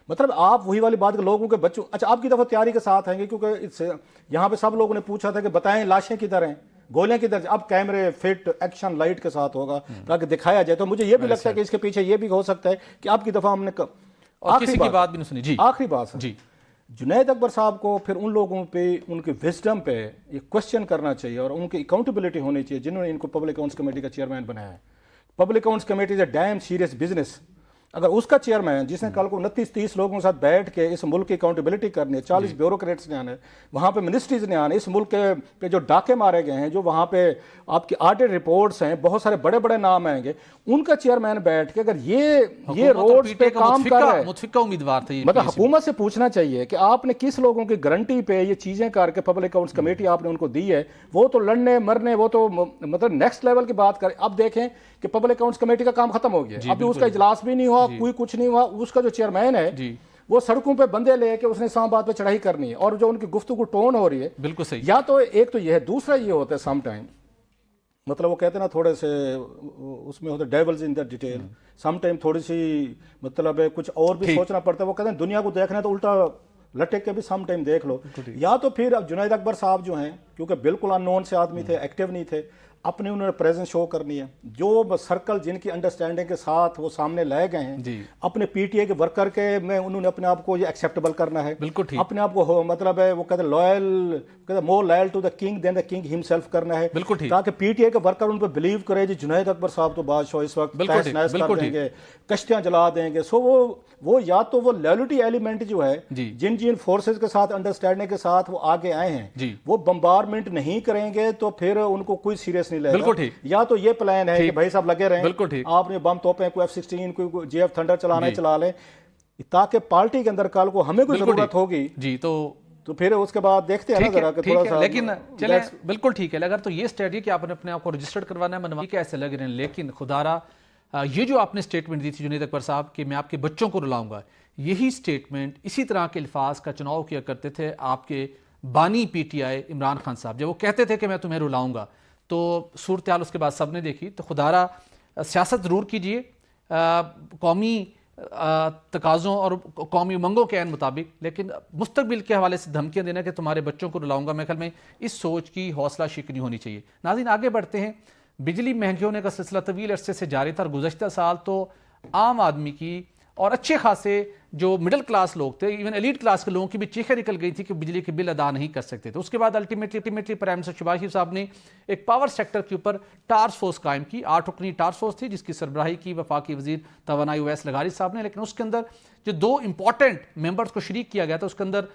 Speaker 4: مطلب آپ وہی والی بات کہ لوگوں کے بچوں, اچھا آپ کی دفعہ تیاری کے ساتھ آئیں گے, کیونکہ یہاں پہ سب لوگوں نے پوچھا تھا کہ بتائیں لاشیں کدھر ہیں, گولیاں کدھر, اب کیمرے فٹ ایکشن لائٹ کے ساتھ ہوگا تاکہ دکھایا جائے. تو مجھے یہ بھی لگتا ہے کہ اس کے پیچھے یہ بھی ہو سکتا ہے کہ آپ کی دفعہ ہم نے
Speaker 1: کسی کی بات بھی نہیں سنی.
Speaker 4: آخری بات جی, جنید اکبر صاحب کو پھر ان لوگوں پہ ان کے وزڈم پہ یہ کوشچن کرنا چاہیے اور ان کی اکاؤنٹیبلٹی ہونی چاہیے جنہوں نے ان کو پبلک اکاؤنٹس کمیٹی کا چیئرمین بنایا ہے. پبلک اکاؤنٹس کمیٹی از اے ڈیم سیریس بزنس. اگر اس کا چیئرمین جس نے کل کو 29-30 لوگوں کے ساتھ بیٹھ کے اس ملک کی اکاؤنٹیبلٹی کرنی ہے, 40 بیوروکریٹس نے آنا ہے وہاں پہ, منسٹریز نے آنا ہے, اس ملک کے پہ جو ڈاکے مارے گئے ہیں, جو وہاں پہ آپ کی آڈٹ رپورٹس ہیں, بہت سارے بڑے بڑے نام آئیں گے, ان کا چیئرمین بیٹھ کے اگر یہ روڈز پہ کام کر رہا ہے,
Speaker 1: متفقہ امیدوار تھے,
Speaker 4: مطلب حکومت سے پوچھنا چاہیے کہ آپ نے کس لوگوں کی گارنٹی پہ یہ چیزیں کر کے پبلک اکاؤنٹس کمیٹی آپ نے ان کو دی ہے, وہ تو لڑنے مرنے, وہ تو مطلب نیکسٹ لیول کی بات کریں. اب دیکھیں کہ پبلک اکاؤنٹس کمیٹی کا کام ختم ہو گیا, ابھی اس کا اجلاس بھی نہیں ہوا, کوئی کچھ نہیں ہوا. اس کا جو چیئرمین ہے وہ سڑکوں پہ بندے لے کے اس نے اسلام آباد پہ چڑھائی کرنی ہے, اور جو ان کی گفتگو ٹون ہو رہی ہے
Speaker 1: بالکل صحیح.
Speaker 4: یا تو ایک تو یہ ہے, دوسرا یہ ہوتا ہے سم ٹائم, مطلب وہ کہتے ہیں نا تھوڑے سے اس میں ہوتا ہے devil's in the detail, some time تھوڑی سی مطلب کچھ اور بھی سوچنا پڑتا ہے. وہ کہتے ہیں دنیا کو دیکھنا ہے تو الٹا لٹک کے بھی سم ٹائم دیکھ لو. یا تو پھر اب جنید اکبر صاحب جو ہیں, کیونکہ بالکل ان نون سے آدمی تھے, ایکٹیو نہیں تھے, اپنے انہوں نے پریزنس شو کرنی ہے. جو سرکل جن کی انڈرسٹینڈنگ کے ساتھ وہ سامنے لائے گئے ہیں, اپنے پی ٹی اے کے ورکر کے میں انہوں نے اپنے آپ کو یہ ایکسیپٹیبل کرنا ہے, اپنے آپ کو مطلب ہے وہ کہتے ہیں loyal, more loyal to the king than the king himself کرنا ہے, تاکہ پی ٹی اے کے ورکر ان پہ بلیو کرے جی جنید اکبر صاحب تو بادشاہ اس وقت تہس نہس کر دیں گے, کشتیاں جلا دیں گے. سو وہ یا تو وہ لائلٹی ایلیمنٹ جو ہے جن فورسز کے ساتھ انڈرسٹینڈنگ کے ساتھ وہ آگے آئے ہیں, وہ بمبارمنٹ نہیں کریں گے تو پھر ان کو کوئی سیریس نہیں لے گا. یا تو یہ پلان ہے کہ بھائی صاحب لگے رہیں, آپ نے بم توپیں, کوئی F-16 کوئی JF تھنڈر چلانا ہے چلا لیں, تاکہ پارٹی کے اندر کل کو ہمیں کوئی ضرورت ہوگی
Speaker 1: جی
Speaker 4: تو پھر اس کے بعد دیکھتے ہیں نا ذرا کہ تھوڑا سا.
Speaker 1: لیکن چلیں بالکل ٹھیک ہے, اگر تو یہ اسٹریٹجی کہ آپ نے اپنے آپ کو رجسٹرڈ کروانا ہے, منوائی کیسے لگ رہے ہیں, لیکن خدارا یہ جو آپ نے اسٹیٹمنٹ دی تھی جنید اکبر صاحب کہ میں آپ کے بچوں کو رلاؤں گا, یہی اسٹیٹمنٹ اسی طرح کے الفاظ کا چناؤ کیا کرتے تھے آپ کے بانی P T I Imran Khan صاحب, جب وہ کہتے تھے کہ میں تمہیں رلاؤں گا. تو صورتحال اس کے بعد سب نے دیکھی. تو خدارا سیاست ضرور کیجئے قومی تقاضوں اور قومی امنگوں کے عین مطابق, لیکن مستقبل کے حوالے سے دھمکیاں دینا کہ تمہارے بچوں کو رلاؤں گا, میرے خیال میں اس سوچ کی حوصلہ شکنی ہونی چاہیے. ناظرین آگے بڑھتے ہیں. بجلی مہنگی ہونے کا سلسلہ طویل عرصے سے جاری تھا, اور گزشتہ سال تو عام آدمی کی اور اچھے خاصے جو مڈل کلاس لوگ تھے, ایون ایلیٹ کلاس کے لوگوں کی بھی چیخیں نکل گئی تھی کہ بجلی کے بل ادا نہیں کر سکتے تھے. اس کے بعد الٹیمیٹلی پرائم منسٹر شہباز شریف صاحب نے ایک پاور سیکٹر کے اوپر ٹاسک فورس قائم کی. 8 رکنی ٹاسک فورس تھی جس کی سربراہی کی وفاقی وزیر توانائی اویس لغاری صاحب نے, لیکن اس کے اندر جو 2 امپورٹنٹ ممبرز کو شریک کیا گیا تھا, اس کے اندر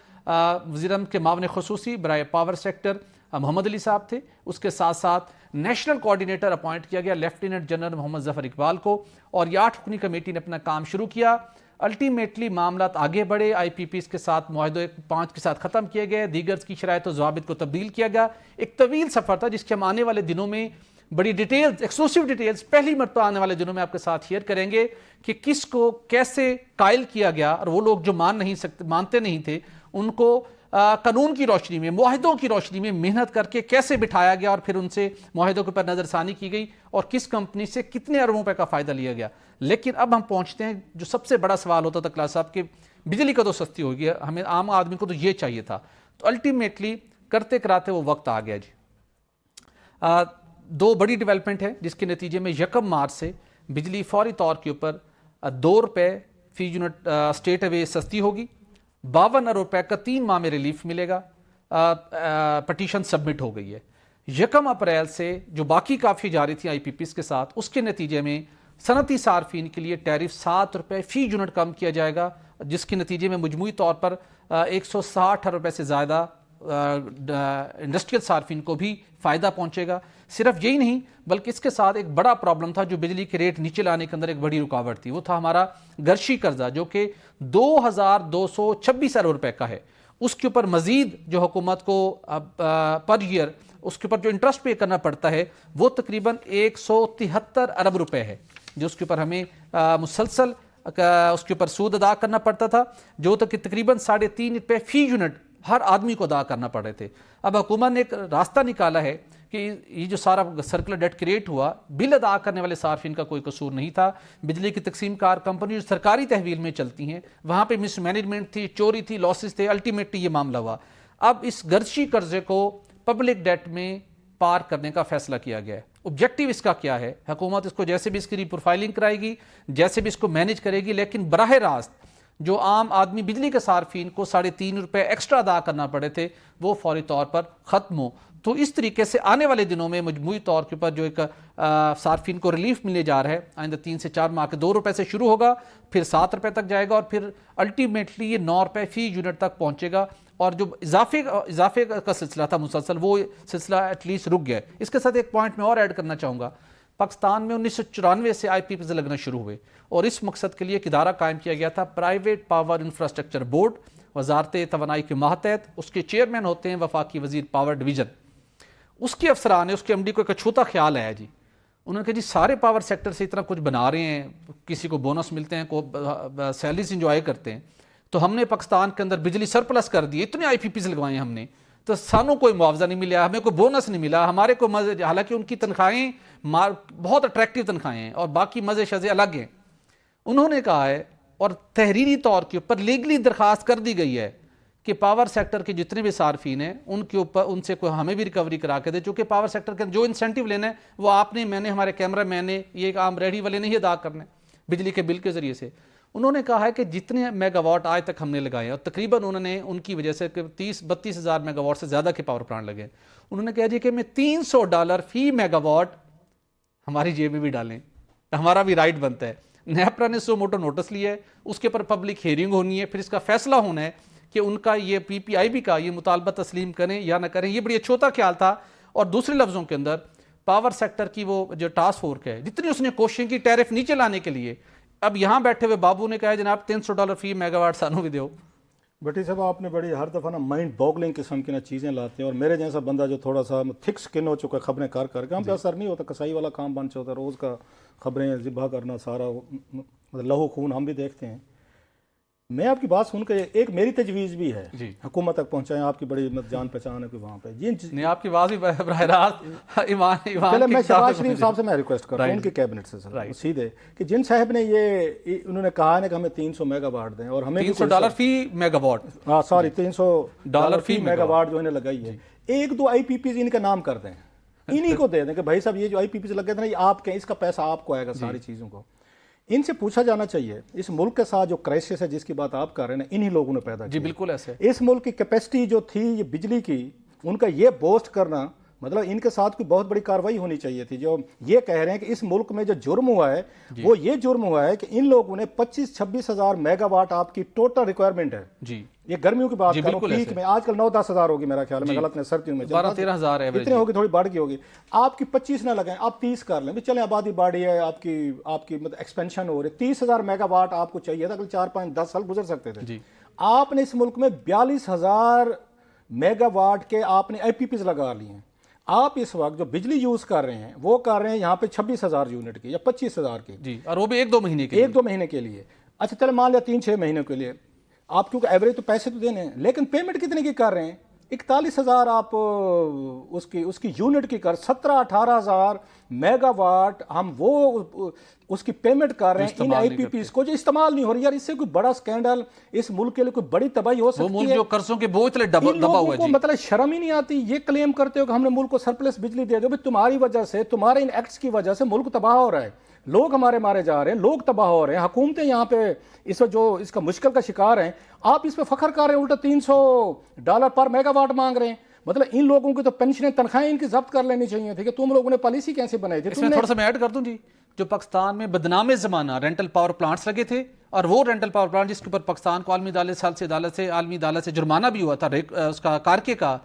Speaker 1: وزیر اعظم کے معاون خصوصی برائے پاور سیکٹر محمد علی صاحب تھے. اس کے ساتھ ساتھ نیشنل کوارڈینیٹر اپوائنٹ کیا گیا لیفٹیننٹ جنرل محمد ظفر اقبال کو, اور یہ 8 رکنی کمیٹی نے اپنا کام شروع کیا. الٹیمیٹلی معاملات آگے بڑھے, آئی پی پیز کے ساتھ معاہدے 5 کے ساتھ ختم کیے گئے, دیگر کی شرائط و ضوابط کو تبدیل کیا گیا. ایک طویل سفر تھا جس کے ہم آنے والے دنوں میں بڑی ڈیٹیلز, ایکسکلوسیو ڈیٹیلز پہلی مرتبہ آنے والے دنوں میں آپ کے ساتھ شیئر کریں گے کہ کس کو کیسے قائل کیا گیا, اور وہ لوگ جو مانتے نہیں تھے ان کو قانون کی روشنی میں, معاہدوں کی روشنی میں محنت کر کے کیسے بٹھایا گیا, اور پھر ان سے معاہدوں کے پر نظر ثانی کی گئی, اور کس کمپنی سے کتنے اربوں روپے کا فائدہ لیا گیا. لیکن اب ہم پہنچتے ہیں جو سب سے بڑا سوال ہوتا تھا کلاس صاحب کہ بجلی کا تو سستی ہو گیا, ہمیں عام آدمی کو تو یہ چاہیے تھا. تو الٹیمیٹلی کرتے کراتے وہ وقت آ گیا جی. 2 بڑی ڈیولپمنٹ ہے جس کے نتیجے میں 1 مارچ سے بجلی فوری طور کے اوپر 2 روپے فی یونٹ اسٹیٹ اوے سستی ہوگی. 52 ارب روپے کا 3 ماہ میں ریلیف ملے گا. پٹیشن سبمٹ ہو گئی ہے. 1 اپریل سے جو باقی کافی جاری تھی آئی پی پیز کے ساتھ, اس کے نتیجے میں صنعتی صارفین کے لیے ٹیرف 7 روپے فی یونٹ کم کیا جائے گا, جس کے نتیجے میں مجموعی طور پر 160 روپے سے زیادہ انڈسٹریل صارفین کو بھی فائدہ پہنچے گا. صرف یہی نہیں بلکہ اس کے ساتھ ایک بڑا پرابلم تھا جو بجلی کے ریٹ نیچے لانے کے اندر ایک بڑی رکاوٹ تھی, وہ تھا ہمارا گرشی قرضہ جو کہ 2226 ارب روپے کا ہے. اس کے اوپر مزید جو حکومت کو پر ایئر اس کے اوپر جو انٹرسٹ پے کرنا پڑتا ہے وہ تقریباً 173 ارب روپے ہے, جو اس کے اوپر ہمیں مسلسل اس کے اوپر سود ادا کرنا پڑتا تھا, جو تقریباً 3.5 روپے فی یونٹ ہر آدمی کو ادا کرنا پڑے تھے. اب حکومت نے ایک راستہ نکالا ہے کہ یہ جو سارا سرکولر ڈیٹ کریٹ ہوا, بل ادا کرنے والے صارفین کا کوئی قصور نہیں تھا. بجلی کی تقسیم کار کمپنی جو سرکاری تحویل میں چلتی ہیں وہاں پہ مس مینجمنٹ تھی, چوری تھی, لاسز تھے, الٹیمیٹلی یہ معاملہ ہوا. اب اس گرشی قرضے کو پبلک ڈیٹ میں پار کرنے کا فیصلہ کیا گیا ہے. آبجیکٹیو اس کا کیا ہے؟ حکومت اس کو جیسے بھی اس کی ری پروفائلنگ کرائے گی, جیسے بھی اس کو مینیج کرے گی, لیکن براہ راست جو عام آدمی بجلی کے صارفین کو 3.5 روپے ایکسٹرا ادا کرنا پڑے تھے وہ فوری طور پر ختم ہو. تو اس طریقے سے آنے والے دنوں میں مجموعی طور کے اوپر جو ایک صارفین کو ریلیف ملنے جا رہا ہے, آئندہ 3 سے 4 ماہ کے 2 روپے سے شروع ہوگا, پھر 7 روپے تک جائے گا, اور پھر الٹیمیٹلی یہ 9 روپے فی یونٹ تک پہنچے گا. اور جو اضافے کا سلسلہ تھا مسلسل, وہ سلسلہ ایٹ لیسٹ رک گیا ہے. اس کے ساتھ ایک پوائنٹ میں اور ایڈ کرنا چاہوں گا. پاکستان میں 1994 سے آئی پی پیز لگنا شروع ہوئے, اور اس مقصد کے لیے ایک ادارہ قائم کیا گیا تھا, پرائیویٹ پاور انفراسٹرکچر بورڈ, وزارت توانائی کے ماتحت. اس کے چیئرمین ہوتے ہیں وفاقی وزیر پاور ڈویژن. اس کے افسران نے, اس کے ایم ڈی کو ایک اچھوتا خیال آیا جی. انہوں نے کہا جی سارے پاور سیکٹر سے اتنا کچھ بنا رہے ہیں, کسی کو بونس ملتے ہیں, کو سیلریز انجوائے کرتے ہیں, تو ہم نے پاکستان کے اندر بجلی سرپلس کر دی, اتنے آئی پی پیز لگوائے ہم نے, تو سانوں کوئی معاوضہ نہیں ملا, ہمیں کوئی بونس نہیں ملا, ہمارے کو مزے, حالانکہ ان کی تنخواہیں بہت اٹریکٹیو تنخواہیں ہیں اور باقی مزے شزے الگ ہیں. انہوں نے کہا ہے, اور تحریری طور کے اوپر لیگلی درخواست کر دی گئی ہے کہ پاور سیکٹر کے جتنے بھی صارفین ہیں ان کے اوپر ان سے کوئی ہمیں بھی ریکوری کرا کے دے, چونکہ پاور سیکٹر کے جو انسینٹیو لینا ہے وہ آپ نے, میں نے, ہمارے کیمرہ مین نے, یہ عام ریڈی والے نہیں ادا کرنے بجلی کے بل کے ذریعے سے. انہوں نے کہا ہے کہ جتنے میگا واٹ آج تک ہم نے لگائے, اور تقریباً انہوں نے ان کی وجہ سے 30-32 ہزار میگا واٹ سے زیادہ کے پاور پلانٹ لگے, انہوں نے کہا جی کہ میں $300 فی میگا واٹ ہماری جیب میں بھی ڈالیں, ہمارا بھی رائٹ بنتا ہے. نیپرا نے سو موٹو نوٹس لیا ہے, اس کے پر پبلک ہیئرنگ ہونی ہے, پھر اس کا فیصلہ ہونا ہے کہ ان کا یہ پی پی آئی بی کا یہ مطالبہ تسلیم کریں یا نہ کریں. یہ بڑی اچھوتا خیال تھا. اور دوسرے لفظوں کے اندر پاور سیکٹر کی وہ جو ٹاسک فورس ہے, جتنی اس نے کوششیں کی ٹیرف نیچے لانے کے لیے, اب یہاں بیٹھے ہوئے بابو نے کہا جناب $300 فی میگا واٹ سانوں بھی دیو.
Speaker 4: بٹی صاحب آپ نے بڑی ہر دفعہ نا مائنڈ باگلنگ قسم کی نا چیزیں لاتے ہیں, اور میرے جیسا بندہ جو تھوڑا سا تھک سکن ہو چکا ہے خبریں کر کے, ہم پہ اثر نہیں ہوتا, کسائی والا کام بن ہوتا ہے, روز کا خبریں ذبح کرنا, سارا لہو خون ہم بھی دیکھتے ہیں. میں آپ کی بات سن کے ایک میری تجویز بھی ہے حکومت تک پہنچائیں, آپ کی بڑی جان پہچان ہے کہ وہاں پہ
Speaker 1: نہیں, آپ کی بات بھی براہ راست
Speaker 4: پہلے میں شہباز شریف صاحب سے میں ریکویسٹ کرتا ہوں ان کی کیبنٹ سے سیدھے کہ جن صاحب نے یہ انہوں نے کہا ہے کہ ہمیں 300 میگا واٹ دیں, اور ہمیں
Speaker 1: $300 فی میگا واٹ,
Speaker 4: ہاں سوری $300 فی میگا واٹ جو انہیں لگائی ہے, 1-2 آئی پی پیز ان کا نام کر دیں, انہی کو دے دیں کہ بھائی صاحب یہ جو آئی پی پیز لگے تھے نا یہ آپ کے, اس کا پیسہ آپ کو آئے گا ساری چیزوں کو. ان سے پوچھا جانا چاہیے اس ملک کے ساتھ جو کرائسس ہے جس کی بات آپ کر رہے ہیں, انہی لوگوں نے پیدا کیا.
Speaker 1: جی بالکل ایسے.
Speaker 4: اس ملک کی کیپیسٹی جو تھی یہ بجلی کی, ان کا یہ بوسٹ کرنا, مطلب ان کے ساتھ کوئی بہت بڑی کارروائی ہونی چاہیے تھی. جو یہ کہہ رہے ہیں کہ اس ملک میں جو جرم ہوا ہے وہ یہ جرم ہوا ہے کہ ان لوگوں نے 25-26 ہزار میگا واٹ آپ کی ٹوٹل ریکوائرمنٹ ہے.
Speaker 1: جی
Speaker 4: یہ گرمیوں کی بات کر رہا ہوں, پیک میں آج کل 9-10 ہزار ہوگی میرا خیال میں, غلط نہیں, سردیوں میں
Speaker 1: 12-13 ہزار ہے,
Speaker 4: اتنے ہوگی, تھوڑی بڑھ گئی ہوگی. آپ کی 25 نہ لگائیں, آپ 30 کر لیں, چلیں آبادی بڑھی ہے, آپ کی مطلب ایکسپینشن ہو رہی ہے, 30 ہزار میگا واٹ آپ کو چاہیے تھا, 4-5-10 سال گزر سکتے تھے. آپ نے اس ملک میں 42 ہزار میگا واٹ کے آپ نے آئی پی پیز لگا لی ہیں. آپ اس وقت جو بجلی یوز کر رہے ہیں وہ کر رہے ہیں یہاں پہ 26 ہزار یونٹ کی یا 25 ہزار کی,
Speaker 1: جی, اور وہ بھی 1-2 مہینے کے,
Speaker 4: 1-2 مہینے کے لیے. اچھا چلے مان لیا 3-6 مہینوں کے لیے آپ, کیونکہ ایوریج تو پیسے تو دینے ہیں, لیکن پیمنٹ کتنے کی کر رہے ہیں, 41 ہزار آپ اس کی یونٹ کی کر 17-18 ہزار میگا واٹ ہم وہ اس کی پیمنٹ کر رہے ہیں ان آئی پی پیز کو جو استعمال نہیں ہو رہی. یار اس سے کوئی بڑا سکینڈل اس ملک کے لیے کوئی بڑی تباہی ہو سکتی ہے.
Speaker 1: جو قرضوں کے بوجھ تلے دبا ہوا ہے.
Speaker 4: مطلب شرم ہی نہیں آتی یہ کلیم کرتے ہو کہ ہم نے ملک کو سرپلس بجلی دے دو. تمہاری وجہ سے, تمہارے ان ایکٹس کی وجہ سے ملک تباہ ہو رہا ہے, لوگ ہمارے مارے جا رہے ہیں, لوگ تباہ ہو رہے ہیں, حکومتیں یہاں پہ اس وقت جو اس کا مشکل کا شکار ہیں. آپ اس پہ فخر کر رہے ہیں, الٹا $300 پر میگا واٹ مانگ رہے ہیں. مطلب ان لوگوں کی تو پینشنیں تنخواہیں ان کی ضبط کر لینی چاہیے تھی کہ تم لوگوں نے پالیسی کیسے بنائی تھی.
Speaker 1: اس میں تھوڑا سا میں ایڈ کر دوں جی, جو پاکستان میں بدنام زمانہ رینٹل پاور پلانٹس لگے تھے, اور وہ رینٹل پاور پلانٹ جس کے اوپر پاکستان کو عالمی عدالت سے جرمانہ بھی ہوا تھا اس کا کارکے کا,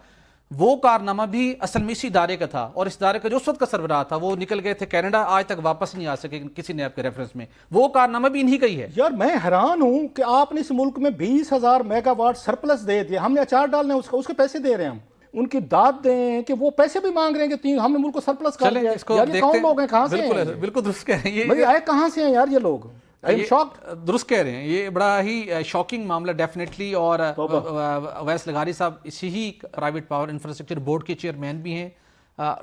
Speaker 1: وہ کارنامہ بھی اصل میں اسی ادارے کا تھا, اور اس ادارے کا جو اس وقت کا سربراہ تھا وہ نکل گئے تھے کینیڈا, آج تک واپس نہیں آ سکے کسی نیب کے ریفرنس میں. وہ کارنامہ بھی انہی کا ہی ہے.
Speaker 4: یار میں حیران ہوں کہ آپ نے اس ملک میں 20,000 میگا واٹ سرپلس دے دیا, ہم نے اچار ڈالنے اس کے پیسے دے رہے ہیں, ہم ان کی داد دیں کہ وہ پیسے بھی مانگ رہے ہیں کہ ہم نے ملک کو سرپلس کر دیا. یار یہ کون لوگ ہیں, کہاں سے ہیں؟
Speaker 1: بالکل درست کہہ رہے ہیں,
Speaker 4: یہ آئے کہاں سے ہیں یار یہ لوگ؟
Speaker 1: درست کہہ رہے ہیں, یہ بڑا ہی شاکنگ معاملہ ڈیفینیٹلی. اور اویس لغاری صاحب اسی ہی پرائیویٹ پاور انفراسٹرکچر بورڈ کے چیئرمین بھی ہیں.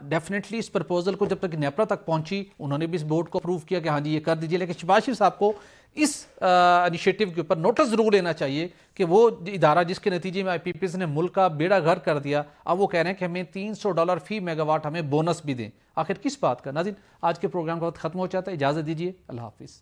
Speaker 1: ڈیفینیٹلی اس پرپوزل کو جب تک نیپرا تک پہنچی انہوں نے بھی اس بورڈ کو اپروو کیا کہ ہاں جی یہ کر دیجیے, لیکن شہباز شریف صاحب کو اس انیشیٹو کے اوپر نوٹس ضرور لینا چاہیے کہ وہ ادارہ جس کے نتیجے میں آئی پی پیز نے ملک کا بیڑا گھر کر دیا, اب وہ کہہ رہے ہیں کہ ہمیں $300 فی میگا واٹ ہمیں بونس بھی دیں. آخر کس بات کا؟ ناظرین آج کے پروگرام کا وقت ختم ہو جاتا ہے, اجازت دیجیے, اللہ حافظ.